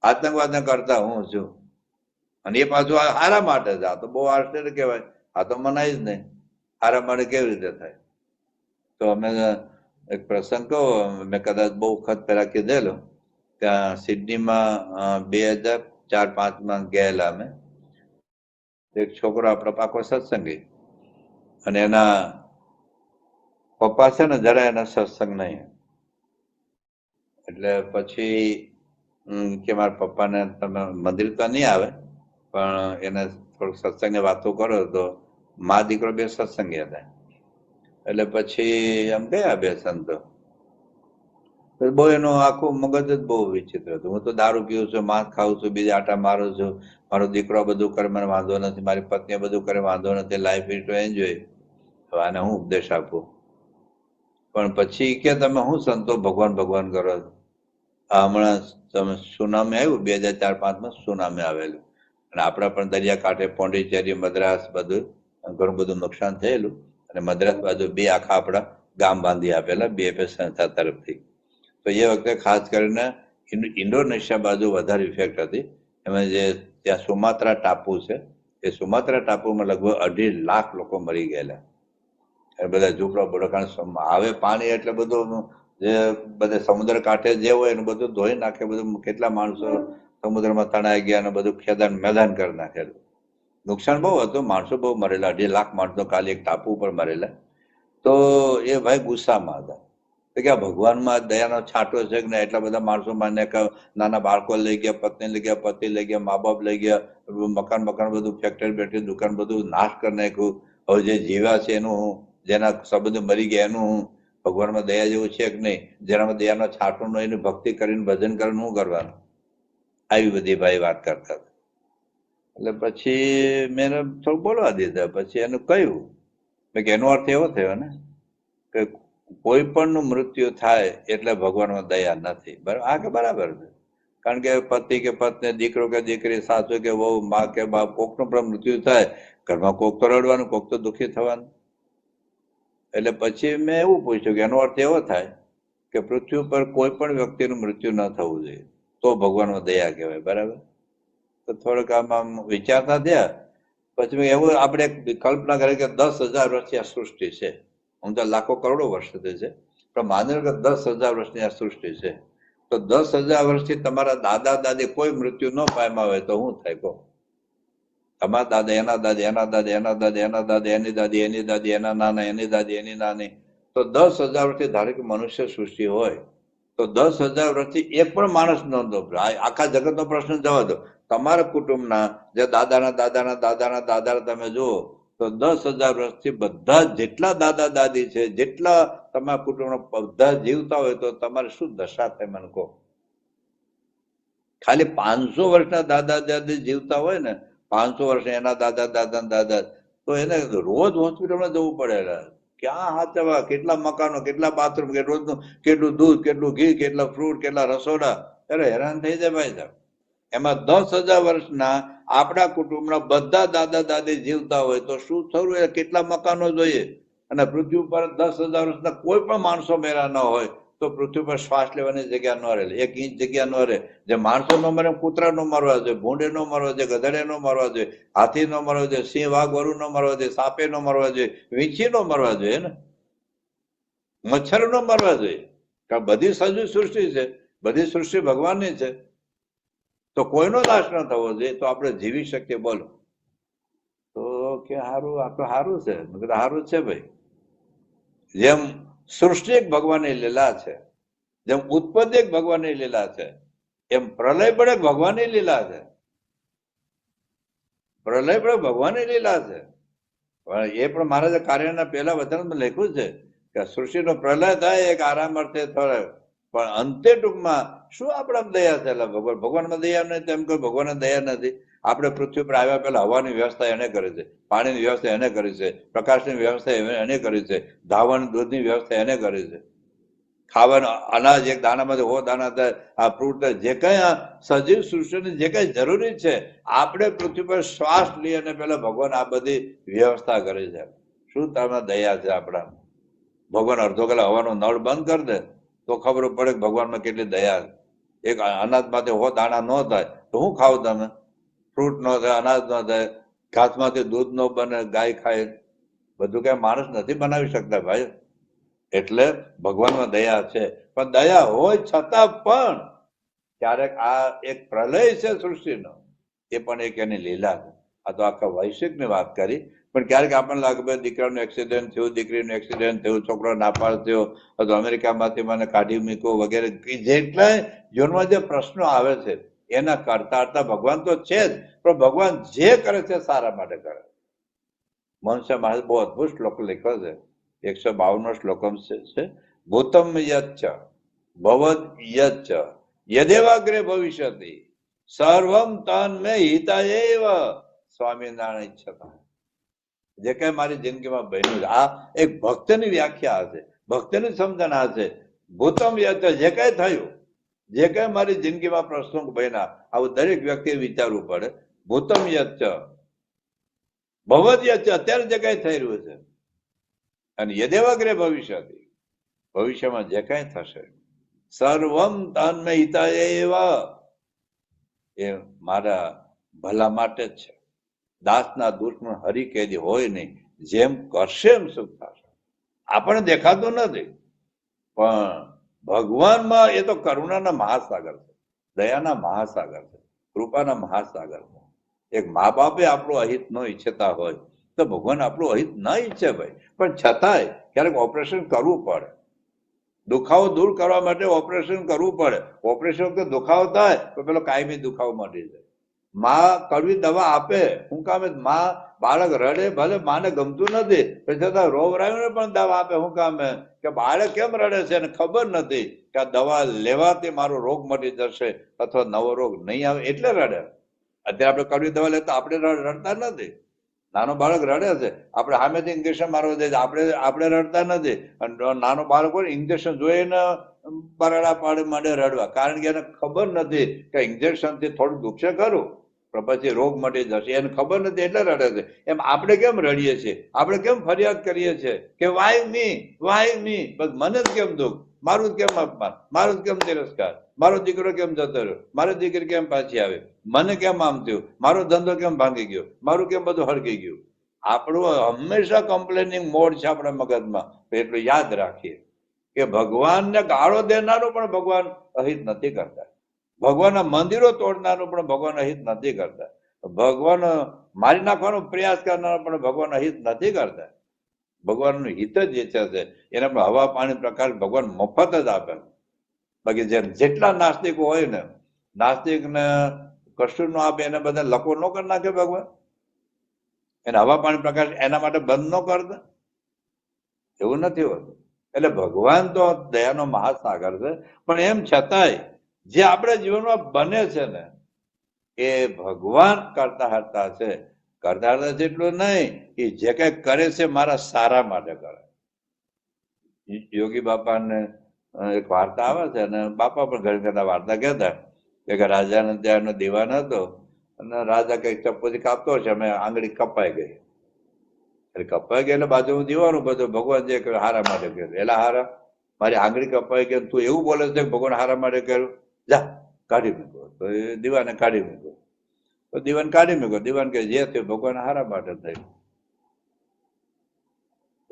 આતંકવાદના કરતા હું છું. અને એ પાછું હારા માટે છે. આ તો બહુ આશ્ચર્ય કહેવાય. આ તો મનાય જ નહીં. હારા માટે કેવી રીતે થાય? તો અમે એક પ્રસંગ કહો, મેં કદાચ બહુ વખત પહેલા કીધેલો, ત્યાં સિડનીમાં 2004-5 ગયેલા અમે. એક છોકરો આપણો પાકો સત્સંગી, અને એના પપ્પા છે ને જરા એના સત્સંગ નહીં. એટલે પછી કે મારા પપ્પાને તમે મંદિર તો નહીં આવે પણ એને થોડુંક સત્સંગની વાતો કરો તો મા દીકરો બે સત્સંગી હતા. એટલે પછી આમ ગયા બે સંતો, બહુ એનું આખું મગજ જ બહુ વિચિત્ર હતું. હું તો દારૂ પીવું છું, માંસ ખાઉં છું, બીજા આટા મારું છું, મારો દીકરો બધું કરે મને વાંધો નથી, મારી પત્ની બધું કરે વાંધો નથી, લાઈફ ઇઝ ટુ એન્જોય. હવે આને હું ઉપદેશ આપું? પણ પછી કે તમે શું સંતો ભગવાન ભગવાન કરો છો? હમણાં તમે સુનામી આવ્યું 2004-5 સુનામી આવેલું, અને આપણા પણ દરિયાકાંઠે પોંડિચેરી, મદ્રાસ બધું ઘણું બધું નુકસાન થયેલું. અને મદ્રાસ બાજુ 2 આખા આપણા ગામ બાંધી આપેલા BFS સંસ્થા તરફથી. તો એ વખતે ખાસ કરીને ઇન્ડોનેશિયા બાજુ વધારે ઇફેક્ટ હતી. એમાં જે ત્યાં સુમાત્રા ટાપુ છે, એ સુમાત્રા ટાપુમાં લગભગ 2.5 લાખ લોકો મરી ગયેલા. એ બધા ઝૂંપડા બોડા, આવે પાણી એટલે બધું જે બધે સમુદ્ર કાંઠે જે હોય એનું બધું ધોઈ નાખે. બધું કેટલા માણસો સમુદ્રમાં તણાઈ ગયા અને બધું ખેદાન મેદાન કરી નાખેલું. નુકસાન બહુ હતું, માણસો બહુ મરેલા. 2.5 લાખ માણસો ખાલી એક ટાપુ ઉપર મરેલા. તો એ ભાઈ ગુસ્સામાં હતા કે આ ભગવાનમાં દયાનો છાંટો છે કે એટલા બધા માણસો માને કે નાના બાળકો લઈ ગયા, પત્ની લઈ ગયા, પતિ લઈ ગયા, મા બાપ લઈ ગયા, મકાન બધું, ફેક્ટરી બેટરી દુકાન બધું નાશ કરી નાખ્યું. હવે જે જીવ્યા છે એનું, જેના સંબંધ મરી ગયા એનું ભગવાનમાં દયા જેવું છે કે નહીં? જેનામાં દયાનો છાંટો ન, એની ભક્તિ કરીને ભજન કરીને શું કરવાનું? આવી બધી ભાઈ વાત કરતા હતા. એટલે પછી મેં થોડું બોલવા દીધા. પછી એનું કહ્યું કે એનો અર્થ એવો થયો ને કે કોઈ પણ નું મૃત્યુ થાય એટલે ભગવાનમાં દયા નથી. બરાબર? આ કે બરાબર છે. કારણ કે પતિ કે પત્ની, દીકરો કે દીકરી, સાસુ કે વહુ, મા કે બાપ, કોકનું પણ મૃત્યુ થાય, ઘરમાં કોક તો રડવાનું, કોક તો દુઃખી થવાનું. એટલે પછી મેં એવું પૂછ્યું કે એનો અર્થ એવો થાય કે પૃથ્વી પર કોઈ પણ વ્યક્તિનું મૃત્યુ ન થવું જોઈએ, તો ભગવાનમાં દયા કહેવાય. બરાબર? તો થોડોક આમ વિચારતા થયા. પછી મેં એવું આપણે કલ્પના કરી કે 10,000 વર્ષની આ સૃષ્ટિ છે. હું તો લાખો કરોડો વર્ષથી છે, પણ માની લો કે 10,000 વર્ષની આ સૃષ્ટિ છે. તો 10,000 વર્ષથી તમારા દાદા દાદી કોઈ મૃત્યુ ન પામ્યા હોય તો શું થાય કહો? તમારા દાદા, એના દાદી, એના દાદી, એના દાદી, એના દાદી, એની દાદી, એની દાદી, એના નાના, એની દાદી, એની નાની. તો 10,000 વર્ષથી ધારો કે મનુષ્ય સૃષ્ટિ હોય તો 10,000 વર્ષથી એક પણ માણસ નોંધો, આખા જગતનો પ્રશ્ન જવા દો, તમારા કુટુંબના જે દાદાના દાદાના દાદાના દાદા તમે જુઓ તો 10,000 વર્ષથી બધા જેટલા દાદા દાદી છે, જેટલા તમારા કુટુંબના બધા જીવતા હોય તો તમારે શું દશા થાય મને કહો? ખાલી 500 વર્ષના દાદા દાદી જીવતા હોય ને, 500 વર્ષ એના દાદા દાદા દાદા, તો એને રોજ હોસ્પિટલમાં જવું પડે. ક્યાં હાચવા, કેટલા મકાનો, કેટલા બાથરૂમ, કે રોજનું કેટલું દૂધ, કેટલું ઘી, કેટલા ફ્રૂટ, કેટલા રસોડા. અરે હેરાન થઈ જાય ભાઈ સાહેબ. એમાં 10,000 વર્ષના આપણા કુટુંબના બધા દાદા દાદી જીવતા હોય તો શું થયું? એ કેટલા મકાનો જોઈએ? અને પૃથ્વી ઉપર 10,000 વર્ષના કોઈ પણ માણસો મેરા ન હોય તો પૃથ્વી પર શ્વાસ લેવાની જગ્યા ન રહે, 1 ઇંચ જગ્યા ન રહે. જે માણસો નો મરે, કૂતરા નો મરવા જોઈએ, ભૂંડે નો મરવા જોઈએ, ગધેડે નો મરવા જોઈએ, હાથી નો મરવા જોઈએ, સિંહ, વાઘ, વરુ નો મરવા જોઈએ, સાપે નો મરવા જોઈએ, વીંછી નો મરવા જોઈએ ને, મચ્છર નો મરવા જોઈએ. કારણ બધી સજીવ સૃષ્ટિ છે, બધી સૃષ્ટિ ભગવાનની છે, તો કોઈનો નાશ ન થવો જોઈએ તો આપણે જીવી શકીએ. બોલો. તો કે સારું, આ તો સારું છે. સારું છે ભાઈ. જેમ સૃષ્ટિ એક ભગવાનની લીલા છે, જેમ ઉત્પત્તિ એક ભગવાનની લીલા છે, એમ પ્રલય પણ એક ભગવાનની લીલા છે. પ્રલય પણ ભગવાનની લીલા છે. એ પણ મહારાજે કાર્યના પહેલા વચનમાં લખ્યું છે કે સૃષ્ટિનો પ્રલય થાય એક આરામ અર્થે થાય, પણ અંતે ટૂંકમાં શું આપણા દયા છે? ભગવાનમાં દયા નથી એમ કોઈ ભગવાન દયા નથી? આપણે પૃથ્વી પર આવ્યા પહેલા હવાની વ્યવસ્થા એને કરી છે, પાણીની વ્યવસ્થા એને કરી છે, પ્રકાશની વ્યવસ્થા એને કરી છે, ધાવણ દૂધની વ્યવસ્થા એને કરી છે, ખાવાનું અનાજ એક દાણામાંથી હો દાણા થાય, આ ફ્રૂટ થાય, જે કઈ આ સજીવ સૃષ્ટિની જે કઈ જરૂરી છે આપણે પૃથ્વી પર શ્વાસ લઈએ અને પેલા ભગવાન આ બધી વ્યવસ્થા કરી છે. શું તમે દયા છે આપણા? ભગવાન અડધો કલાક હવાનો નળ બંધ કરી દે તો ખબર પડે કે ભગવાનમાં કેટલી દયા છે. એક અનાજમાંથી હો દાણા ન થાય તો શું ખાવ તમે? ફ્રૂટ ન થાય, અનાજ ન થાય, ઘાસમાંથી દૂધ ન બને, ગાય ખાય, બધું કઈ માણસ નથી બનાવી શકતા ભાઈ. એટલે ભગવાનમાં દયા છે, પણ દયા હોય છતાં પણ ક્યારેક આ એક પ્રલય છે સૃષ્ટિનો, એ પણ એક એની લીલા છે. આ તો આખા વૈશ્વિકની વાત કરી, પણ ક્યારેક આપણને લાગે ભાઈ દીકરાનું એક્સિડન્ટ થયું, દીકરીનું એક્સિડન્ટ થયું, છોકરો નાપાસ થયો, અથવા અમેરિકામાંથી મને કાઢી મૂક્યો વગેરે, જેટલા જીવનમાં જે પ્રશ્નો આવે છે એના કરતા ભગવાન તો છે જ, પણ ભગવાન જે કરે છે સારા માટે કરે. મનુષ્ય મહારાજ બહુ અદભુત શ્લોક લખ્યો છે, 152 શ્લોકમ છે. ભૂતમ યચ્ચ ભવદ યચ્ચ યદેવાગ્રે ભવિષ્યતિ સર્વમ તન્મે હિતાયેવ સ્વામિનારાયણ ઈચ્છતા. જે કઈ મારી જિંદગીમાં બન્યું છે આ એક ભક્તની વ્યાખ્યા છે, ભક્તની સમજણ આ છે. ભૂતમ યચ્ચ, જે કઈ થયું, જે કઈ મારી જિંદગીમાં પ્રશ્નો બન્યા, આવું દરેક વ્યક્તિએ વિચારવું પડે. ભૂતમ યચ્ચ ભવદ યચ્ચ, અત્યારે જે કઈ થઈ રહ્યું છે, અને યદેવાગ્રે ભવિષ્યતિ, ભવિષ્યમાં જે કઈ થશે, સર્વમ તન્મે હિતાયેવ, એ મારા ભલા માટે જ છે. દાસના દુશ્મન હરિ કેદી હોય નહીં, જેમ કરશે એમ સુખ થશે. આપણને દેખાતું નથી, પણ ભગવાનમાં એ તો કરુણાના મહાસાગર છે, દયાના મહાસાગર છે, કૃપાના મહાસાગર છે. એક મા બાપે આપણું અહિત ન ઈચ્છતા હોય તો ભગવાન આપણું અહિત ન ઈચ્છે ભાઈ, પણ છતાંય ક્યારેક ઓપરેશન કરવું પડે, દુખાવો દૂર કરવા માટે ઓપરેશન કરવું પડે. ઓપરેશન વખતે દુખાવો થાય તો પેલો કાયમી દુખાવો મટી જાય. માં કડવી દવા આપે, શું કામે? માં બાળક રડે, ભલે માને ગમતું નથી પણ છતાં રોવરાવીને પણ દવા આપે. શું કામે? કે બાળક કેમ રડે છે અને ખબર નથી કે આ દવા લેવાથી મારો રોગ મટી જશે અથવા નવો રોગ નહીં આવે એટલે રડે. અત્યારે આપણે કડવી દવા લેતા આપણે રડતા નથી. નાનો બાળક રડે છે, આપણે સામેથી ઇન્જેક્શન મારવા દે છે, આપણે રડતા નથી. નાનો બાળક હોય ઇન્જેક્શન જોઈને બરાડા પાડી માંડે રડવા, કારણ કે એને ખબર નથી કે ઇન્જેક્શન થી થોડું દુખશે ખરું પણ પછી રોગ મટી જશે, એને ખબર નથી એટલે રડે છે. એમ આપણે કેમ રડીએ છીએ, આપણે કેમ ફરિયાદ કરીએ છીએ કે વાય મી, બસ મને જ કેમ દુઃખ, મારું જ કેમ અપમાન, મારું જ કેમ તિરસ્કાર, મારો દીકરો કેમ જતો રહ્યો, મારી દીકરી કેમ પાછી આવે, મને કેમ આમ થયું, મારો ધંધો કેમ ભાંગી ગયો, મારું કેમ બધું હળગી ગયું. આપણું હંમેશા કમ્પ્લેનિંગ મોડ છે આપણા મગજમાં. એટલું યાદ રાખીએ કે ભગવાનને ગાળો દેનારું પણ ભગવાન અહિત નથી કરતા, ભગવાનના મંદિરો તોડનારું પણ ભગવાન અહિત નથી કરતા, ભગવાન મારી નાખવાનો પ્રયાસ કરનારો પણ ભગવાન અહિત નથી કરતા. ભગવાનનું હિત જ ઈચ્છે છે, એને પણ હવા પાણી પ્રકાશ ભગવાન મફત જ આપે. બાકી જેટલા નાસ્તિકો હોય ને, નાસ્તિકને કશું ન આપે એને બધા લકો ન કરી નાખે ભગવાન, એને હવા પાણી પ્રકાશ એના માટે બંધ ન કરતા, એવું નથી હોતું. એટલે ભગવાન તો દયાનો મહાસાગર છે, પણ એમ છતાંય જે આપણા જીવનમાં બને છે ને એ ભગવાન કરતા હરતા છે. કરતા હરતા જેટલું નહીં, એ જે કઈ કરે છે મારા સારા માટે કરે. યોગી બાપાને એક વાર્તા આવે છે, અને બાપા પણ ઘણી ઘણા વાર્તા કહેતા કે રાજાને ત્યાંનો દીવાન હતો, અને રાજા કઈક ચપ્પુથી કાપતો છે, અમે આંગળી કપાઈ ગઈ. એટલે કપાઈ ગઈ એટલે બાજુ દીવાનું બધું ભગવાન જે કર્યું હારા માટે કર્યું. એલા હારા, મારી આંગળી કપાઈ ગઈ, તું એવું બોલે છે ભગવાન હારા માટે કર્યું, જા કાઢી મૂકો. તો એ દીવાને કાઢી મૂકો. તો દીવાન કાઢી મૂકો. દીવાન કે જે થયું ભગવાન હારા માટે થયું.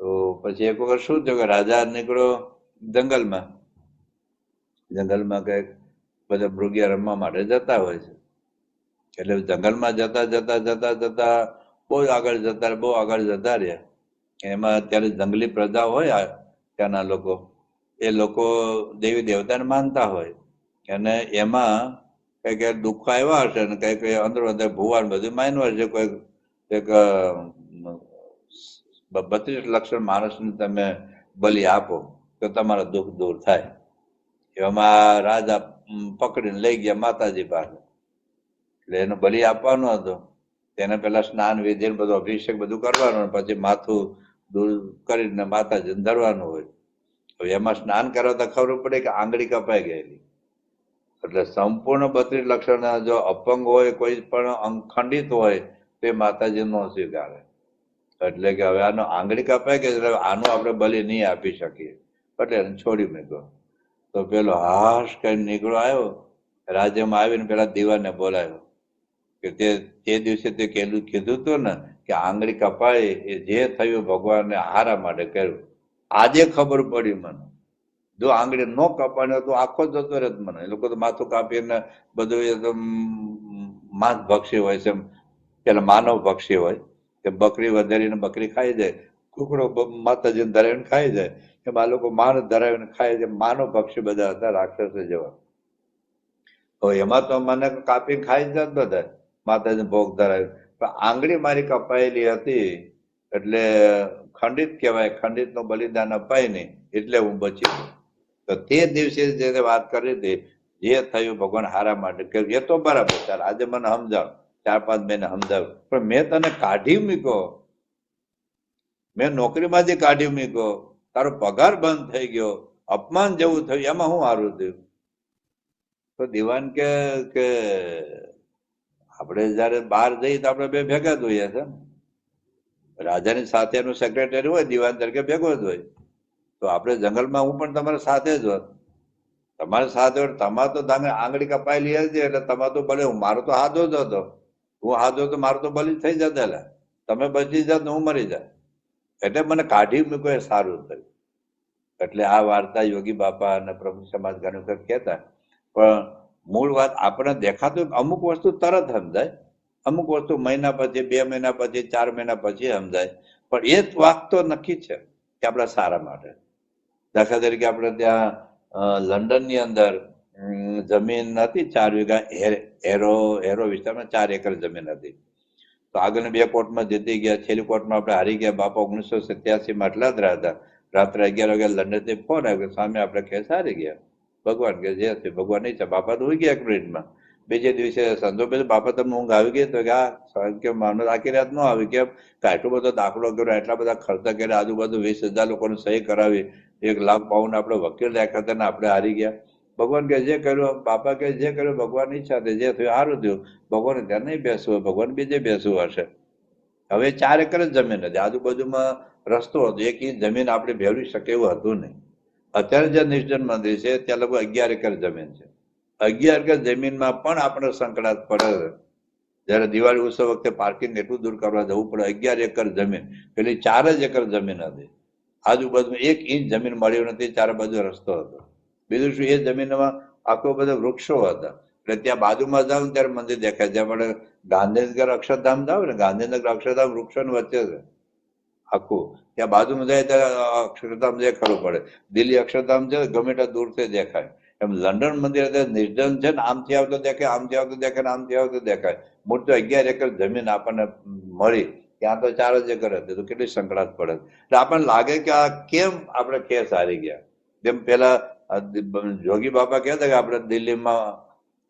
તો પછી એક વખત શું થયું કે રાજા નીકળ્યો જંગલમાં. જંગલમાં કઈક બધા મૃગિયા રમવા માટે જતા હોય છે. એટલે જંગલમાં જતા જતા જતા જતા બહુ આગળ જતા રહ્યા. એમાં અત્યારે જંગલી પ્રજા હોય ત્યાંના લોકો, એ લોકો દેવી દેવતાને માનતા હોય, અને એમાં કઈક દુઃખ આવ્યા હશે ને કઈક અંદરો અંદર ભુવાન બધું માન્યું હશે. કોઈક 32 લક્ષણ માણસને તમે બલિ આપો તો તમારા દુઃખ દૂર થાય. એમાં રાજા પકડીને લઈ ગયા માતાજી પાસે. એટલે એનો બલિ આપવાનો હતો. તેને પેલા સ્નાન વિધિ બધું અભિષેક બધું કરવાનું, પછી માથું દૂર કરીને માતાજીને ધરવાનું હોય. તો એમાં સ્નાન કરતા ખબર પડે કે આંગળી કપાઈ ગયેલી. એટલે સંપૂર્ણ 32 લક્ષણ જો અપંગ હોય, કોઈ પણ અંગ ખંડિત હોય તો એ માતાજી નો સ્વીકારે. એટલે કે હવે આનો આંગળી કપાઈ ગઈ, એટલે આનું આપણે બલિ નહીં આપી શકીએ, એટલે એને છોડી મૂક્યો. તો પેલો હાશ કઈ નીકળો આવ્યો, રાજ્યમાં આવીને પેલા દીવાને બોલાવ્યો કે તે દિવસે તે કીધું હતું ને કે આંગળી કપાય એ જે થયું ભગવાનને હારા માટે કર્યું. આજે ખબર પડી મને, જો આંગળી ન કપાણી તો આખો જતો રહેત મને. એ લોકો તો માથું કાપીને બધું એકદમ માંસ ભક્ષી હોય છે, પેલા માનવ ભક્ષી હોય કે બકરી વધારીને બકરી ખાઈ જાય, કુકડો માતાજીને ધરાવીને ખાઈ જાય, એમાં લોકો માન ધરાવીને ખાય છે. માનવ ભક્ષી બધા હતા, રાક્ષસો જેવા. તો એમાં તો મને કાપીને ખાઈ જ બધા માતાજીને ભોગ ધરાવી. પણ આંગળી મારી કપાયેલી હતી એટલે ખંડિત કહેવાય, ખંડિત નું બલિદાન અપાય નહીં, એટલે હું બચી ગયો. તો તે દિવસે જે વાત કરી હતી, જે થયું ભગવાન હારા માટે કર્યું, એ તો બરાબર. ચાલ આજે મને સમજાવ, 4-5 મહિને સમજાવ, પણ મેં તને કાઢી મૂક્યો, મેં નોકરીમાંથી કાઢી મૂક્યો, તારો પગાર બંધ થઈ ગયો, અપમાન જેવું થયું, એમાં હું હારું થયું? તો દીવાન કે આપણે જયારે બહાર જઈએ તો આપણે બે ભેગા જ હોઈએ છે. રાજાની સાથે એનું સેક્રેટરી હોય, દીવાન તરીકે ભેગો જ હોય. તો આપણે જંગલમાં હું પણ તમારા સાથે જ હોત, તમારી સાથે હોય. તમારે તો આંગળી કપાયેલી હતી એટલે તમારે તો ભલે, મારો તો હાથો જ હતો, હું હાથો તો મારો તો બલી થઈ જતા, તમે બચી જાત ને હું મરી જાય. એટલે મને કાઢી મૂક્યો એ સારું થયું. એટલે આ વાર્તા યોગી બાપા અને પ્રભુ સમાજ ઘણી વખત કહેતા. પણ મૂળ વાત આપણે દેખાતું, અમુક વસ્તુ તરત સમજાય, અમુક વસ્તુ મહિના પછી, 2 મહિના પછી, 4 મહિના પછી સમજાય. પણ એ જ વાત તો નક્કી છે કે આપણા સારા માટે. દાખલા તરીકે આપણે ત્યાં લંડનની અંદર જમીન હતી 4 વીઘા, એરો વિસ્તારમાં 4 એકર જમીન હતી. તો આગળની 2 કોર્ટમાં જીતી ગયા, છેલ્લી કોર્ટમાં આપણે હારી ગયા. બાપા 1987માં એટલા જ રહ્યા. રાત્રે 11 વાગે લંડનથી ફોન આવ્યો, સામે આપણે કેસ હારી ગયા. ભગવાન કે જે છે ભગવાન નહીં છે. બાપા તો હોઈ ગયા 1 મિનિટમાં. બીજે દિવસે સંજો પેલા બાપા તમને ઊંઘ આવી ગઈ? તો કે માનો આખી રાત ન આવી. કેમ? આટલો બધો દાખલો કર્યો, એટલા બધા ખર્ચા કર્યા, આજુબાજુ 20,000 લોકોને સહી કરાવી, 1,00,000 આપણે વકીલ રાખ્યા હતા ને આપણે હારી ગયા. ભગવાન કે જે કર્યું, બાપા કે જે કર્યું ભગવાનની ઈચ્છા થઈ, જે થયું સારું થયું. ભગવાન ત્યાં નહીં બેસવું હોય, ભગવાન બીજે બેસવું હશે. હવે 4 એકર જ જમીન હતી, આજુબાજુમાં રસ્તો હતો, એક ઇંચ જમીન આપણે ભેળવી શકે એવું હતું નહીં. અત્યારે જે નિર્જન મંદિર છે ત્યાં લગભગ 11 એકર જમીન છે. 11 એકર જમીનમાં પણ આપણે સંકળાત પડે. જયારે દિવાળી ઉત્સવ વખતે પાર્કિંગ એટલું દૂર કરવા જવું પડે. 11 એકર જમીન, પેલી 4 જ એકર જમીન હતી. આજુબાજુ 1 ઇંચ જમીન મળ્યું નથી, ચારે બાજુ રસ્તો હતો. બીજું શું, એ જમીનમાં આખો બધા વૃક્ષો હતા. એટલે ત્યાં બાજુમાં જાવ ત્યારે મંદિર દેખાય. જ્યાં આપણે ગાંધીનગર અક્ષરધામ જાવ ને, ગાંધીનગર અક્ષરધામ વૃક્ષોની વચ્ચે છે આખું. ત્યાં બાજુમાં જાય ત્યારે અક્ષરધામ દેખાડવું પડે. દિલ્હી અક્ષરધામ છે ગમે ત્યાં દૂરથી દેખાય. એમ લંડન મંદિર નિર્જન છે ને, આમથી આવતો દેખાય, આમથી આવતો દેખાય, આમથી આવતો દેખાય. મોટું 11 એકર જમીન આપણને મળી, ત્યાં તો 4 જ એકર હતી. તો કેટલી સંકળાત પડે. એટલે આપણને લાગે કે આ કેમ આપણે કેસ હારી ગયા. જેમ પેલા જોગી બાપા કહેતા કે આપણે દિલ્હીમાં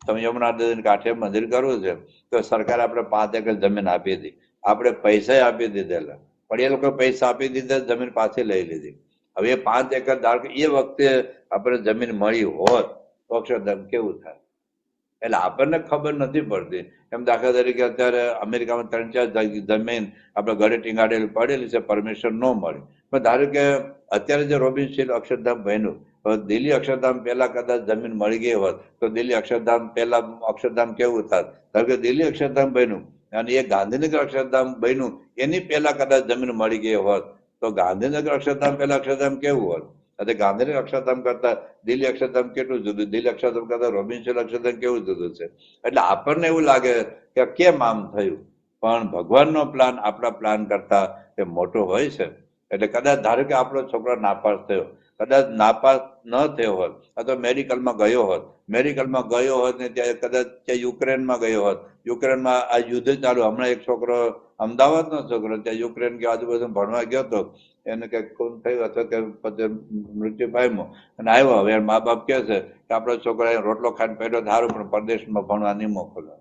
તમે યમુના નદીની કાંઠે મંદિર કરવું છે તો સરકારે આપણે 5 એકર જમીન આપી હતી. આપણે પૈસા આપી દીધેલા, પણ એ લોકો પૈસા આપી દીધા, જમીન પાછી લઈ લીધી. હવે એ 5 એકર ધારો એ વખતે આપણે જમીન મળી હોત તો અક્ષરધામ કેવું થાય. એટલે આપણને ખબર નથી પડતી. એમ દાખલા તરીકે અત્યારે અમેરિકામાં 3-4 જમીન આપણે ગળે ટીંગાડેલી પડેલી છે, પરમિશન ન મળી. પણ ધારો કે અત્યારે જે રોબિન શીલ અક્ષરધામ બન્યું, દિલ્હી અક્ષરધામ પહેલા કદાચ જમીન મળી ગઈ હોત તો દિલ્હી અક્ષરધામ પહેલા અક્ષરધામ કેવું થાત. ધારો કે દિલ્હી અક્ષરધામ બન્યું અને એ ગાંધીનગર અક્ષરધામ બન્યું, એની પહેલા કદાચ જમીન મળી ગઈ હોત તો ગાંધીનગર અક્ષરધામ પહેલા અક્ષરધામ કેવું હોત. ગાંધીનગર અક્ષરધામ કરતા દિલ્હી અક્ષરધામ કેટલું જુદું, દિલ્હી અક્ષરધામ કરતા રોબિન્સન અક્ષરધામ કેવું જુદું છે. એટલે આપણને એવું લાગે કે કેમ આમ થયું, પણ ભગવાનનો પ્લાન આપણા પ્લાન કરતા એ મોટો હોય છે. એટલે કદાચ ધારો કે આપણો છોકરો નાપાસ થયો, કદાચ નાપાસ ન થયો હોત અથવા મેડિકલમાં ગયો હોત, મેડિકલમાં ગયો હોત ને ત્યાં કદાચ ત્યાં યુક્રેનમાં ગયો હોત, યુક્રેનમાં આ યુદ્ધ ચાલુ, હમણાં એક છોકરો અમદાવાદનો છોકરો ત્યાં યુક્રેન કે આજુબાજુ ભણવા ગયો હતો, એને કઈક ખૂન થયું અથવા કે પછી મૃત્યુ પામ્યો અને આવ્યો. હવે મા બાપ કહે છે કે આપણો છોકરો રોટલો ખાઈને પેટો સારું પણ પરદેશમાં ભણવા નહીં મોકલો.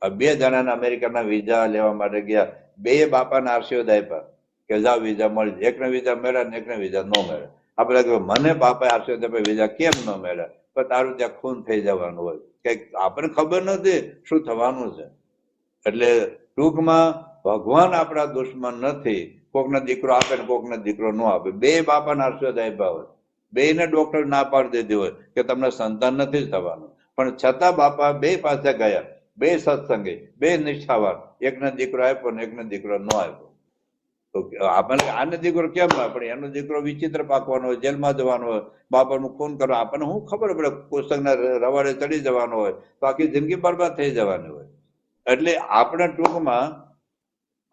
2 જણાના અમેરિકાના વિઝા લેવા માટે ગયા, 2 બાપાના આશીર્વાદ આપ્યા કે જાઓ વિઝા મળી. એકને વિઝા મળ્યા ને એકને વિઝા ન મળ્યા. આપણે કહ્યું મને બાપાએ આશીર્વાદ આપ્યા, વિઝા કેમ ન મળ્યા? પણ તારું ત્યાં ખૂન થઈ જવાનું હોય, કઈક આપણને ખબર નથી શું થવાનું છે. એટલે ટૂંકમાં ભગવાન આપણા દુશ્મન નથી. કોકને દીકરો આપે ને કોકને દીકરો ન આપે. 2 બાપાના આશીર્વાદ આપ્યા હોય, 2ને ડોક્ટર ના પાડી દીધી હોય કે તમને સંતાન નથી થવાનું, પણ છતાં બાપા 2 પાસે ગયા, 2 સત્સંગી, 2 નિષ્ઠાવાન, એકને દીકરો આપ્યો ને એકને દીકરો ન આપ્યો. તો આપણને આને દીકરો કેમ ના પડે? એનો દીકરો વિચિત્ર પાકવાનો હોય, જેલમાં જવાનો હોય, બાપાનું ખૂન કરવા, આપણને શું ખબર પડે? પુસ્તકના રવાડે ચડી જવાનો હોય તો આખી જિંદગી બરબાદ થઈ જવાની હોય. એટલે આપણે ટૂંકમાં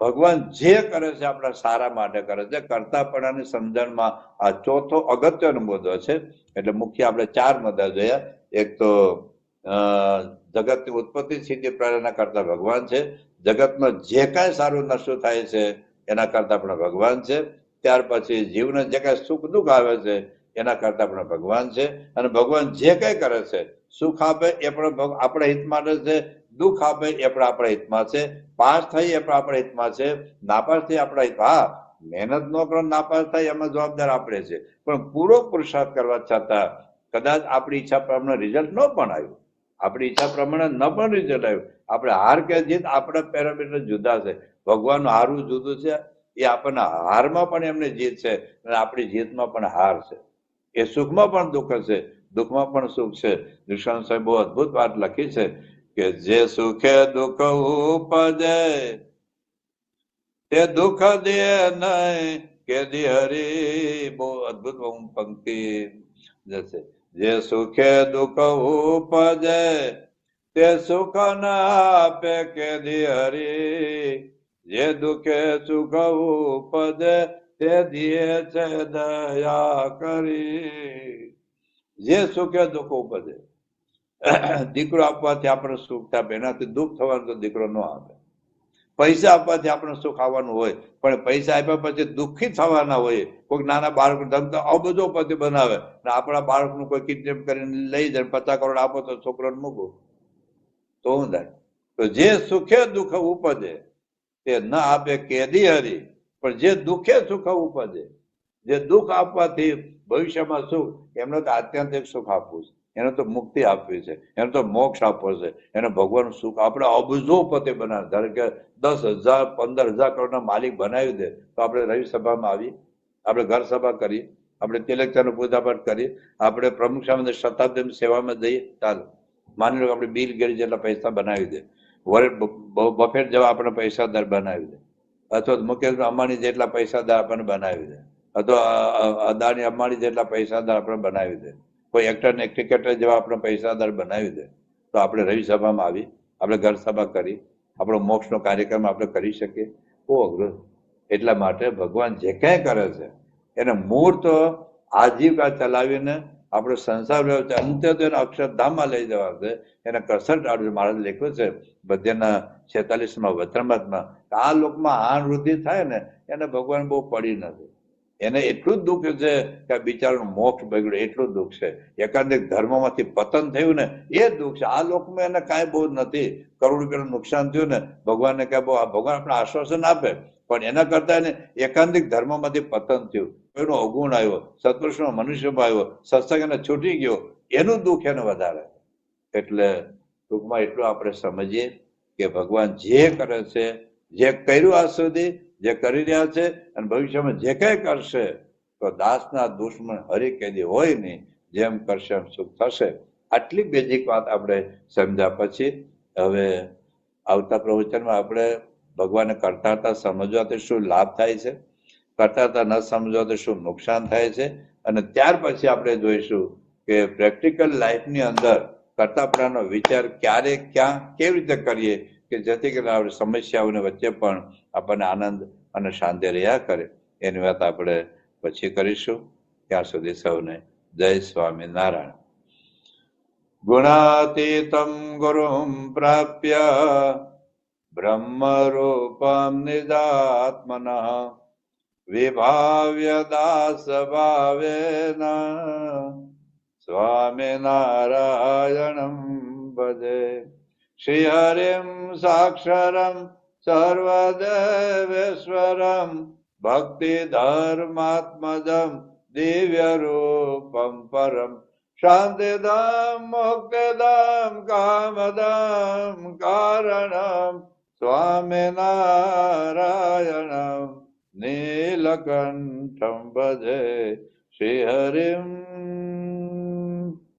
ભગવાન જે કરે છે આપણા સારા માટે કરે છે. કરતાપણાની સમજણમાં આ ચોથો અગત્યનો મુદ્દો છે. એટલે મુખ્ય આપણે 4 મુદ્દા જોયા. એક તો જગતની ઉત્પત્તિ સ્થિતિ પ્રલયના કરતા ભગવાન છે. જગતમાં જે કાંઈ સારું નશું થાય છે એના કરતા પણ ભગવાન છે. ત્યાર પછી જીવને જે કાંઈ સુખ દુઃખ આવે છે એના કરતા પણ ભગવાન છે. અને ભગવાન જે કાંઈ કરે છે, સુખ આપે એ પણ આપણા હિત માટે છે, દુઃખ આપે એ પણ આપણા હિતમાં છે, પાસ થાય એ પણ આપણા હિતમાં છે, નાપાસ થાય આપણા હિત. હા, મહેનત ન કરો નાપાસ થાય એમાં જવાબદાર આપણે છે, પણ પૂરો પુરુષાર્થ કરવા છતાં કદાચ આપણી ઈચ્છા પ્રમાણે રિઝલ્ટ ન પણ આવ્યું, આપણી ઈચ્છા પ્રમાણે ન પણ રિઝલ્ટ આવ્યું. આપણે હાર કે જીત આપણા પેરામીટર જુદા છે. ભગવાનનું હારવું જુદું છે. એ આપણને હારમાં પણ એમને જીત છે અને આપણી જીતમાં પણ હાર છે. એ સુખમાં પણ દુઃખ છે, દુઃખમાં પણ સુખ છે. દુષ્યંત સાહેબ બહુ અદભુત વાત લખી છે કે જે સુખે દુઃખ ઉપજે તે દુઃખ દે નહીં કે દી હરી. બહુ અદભુત પંક્તિ જશે. જે સુખે દુઃખ ઉપજે તે સુખ ના આપે કે દી હરી. જે દુઃખે સુખ ઉપજે તે દિયે છે દયા કરી. જે સુખે દુઃખ ઉપજે, દીકરો આપવાથી આપણે સુખ થાય, એનાથી દુઃખ થવાનું તો દીકરો ન આપે. પૈસા આપવાથી આપણે સુખ આવવાનું હોય, પણ પૈસા આપ્યા પછી દુઃખી થવાના હોય. કોઈ નાના બાળક ધમતો આવું બધું પછી બનાવે ને આપણા બાળકનું કોઈ કિડનેપ કરીને લઈ જાય, 50 કરોડ આપો તો છોકરાને મૂકો તો શું થાય? તો જે સુખે દુઃખ ઉપજે તે ન આપે કેદી હરી, પણ જે દુઃખે સુખ ઉપજે જે દુઃખ આપવાથી ભવિષ્યમાં સુખ, એમનો તો આત્યંતિક સુખ આપવું છે, એનો તો મુક્તિ આપવી છે, એનો તો મોક્ષ આપવો છે, એનો ભગવાનનું સુખ આપણે અબજોપતિ બનાવે. ધારો કે 10,000 15,000 કરોડના માલિક બનાવી દે તો આપણે રવિ સભામાં આવીએ, આપણે ઘર સભા કરીએ, આપણે તિલકચાનું પૂજાપાઠ કરીએ, આપણે પ્રમુખ સામે શતાબ્દીની સેવામાં જઈએ, ચાલો. માની લો કે આપણે બિલ ગેટ્સ જેટલા પૈસા બનાવી દે, વોરેન બફેટ જેવા આપણે પૈસાદાર બનાવી દે, અથવા મુકેશ અંબાણી જેટલા પૈસાદાર આપણને બનાવી દે, અથવા અદાણી અંબાણી જેટલા પૈસાદાર આપણે બનાવી દે, કોઈ એક્ટર ને ક્રિકેટર જેવા આપણે પૈસાદાર બનાવી દે, તો આપણે રવિ સભામાં આવી, આપણે ઘર સભા કરી, આપણો મોક્ષનો કાર્યક્રમ આપણે કરી શકીએ? બહુ અઘરું. એટલા માટે ભગવાન જે કાંઈ કરે છે એને મૂર્ત આજીવિકા ચલાવીને આપણો સંસાર વ્યવહાર છે, અંતે તો એને અક્ષરધામમાં લઈ જવા છે. એને કરસઠ મહારાજ લખ્યું છે બધ્યના 46માં વચનામૃતમાં, આ લોકમાં હાન વૃદ્ધિ થાય ને એને ભગવાન બહુ પડી નથી. એને એટલું જ દુઃખ છે કે બિચારાનું મોક્ષ બગડ્યું, એટલું જ દુઃખ છે. એકાંતિક ધર્મમાંથી પતન થયું ને એ દુઃખ છે. આ લોકમાં એને કાંઈ બહુ નથી. કરોડ રૂપિયાનું નુકસાન થયું ને ભગવાનને કાંઈ બહુ, ભગવાન આપણે આશ્વાસન આપે, પણ એના કરતા એને એકાંતિક ધર્મમાંથી પતન થયું, કોઈનો અવગુણ આવ્યો, સત્પુરુષનો મનુષ્યમાં આવ્યો, સત્સંગ એને છૂટી ગયો, એનું દુઃખ એને વધારે. એટલે ટૂંકમાં એટલું આપણે સમજીએ કે ભગવાન જે કરે છે, જે કર્યું આજ સુધી, જે કરી રહ્યા છે અને ભવિષ્યમાં જે કંઈ કરશે, તો દાસના દુશ્મન હરી કેદી હોય નહીં, જેમ કરશે એમ સુખ થશે. આટલી બેઝિક વાત આપણે સમજ્યા પછી હવે આવતા પ્રવચનમાં આપણે ભગવાનને કરતા હતા સમજવાથી શું લાભ થાય છે, કરતા હતા ન સમજવાથી શું નુકસાન થાય છે, અને ત્યાર પછી આપણે જોઈશું કે પ્રેક્ટિકલ લાઈફની અંદર કરતાપણાનો વિચાર ક્યારે, ક્યાં, કેવી રીતે કરીએ કે જેથી કરીને આપણે સમસ્યાઓની વચ્ચે પણ આપણને આનંદ અને શાંતિ રહ્યા કરે. એની વાત આપણે પછી કરીશું. ત્યાં સુધી સૌને જય સ્વામિનારાયણ. ગુણાતીતમ ગુરુમ પ્રાપ્ય બ્રહ્મરૂપમ નિજાત્મનઃ વિભાવ્ય દાસ ભાવેન સ્વામિનારાયણમ ભજે. શ્રી હરિમ સાક્ષરમ સર્વદેવેશ્વરમ ભક્તિ ધર્માત્મજમ દિવ્ય રૂપમ પરમ શાંતિદમ મુક્તિદમ કામદમ કારણમ સ્વામિનારાયણમ નીલકંઠમ ભજે. શ્રી હરિમ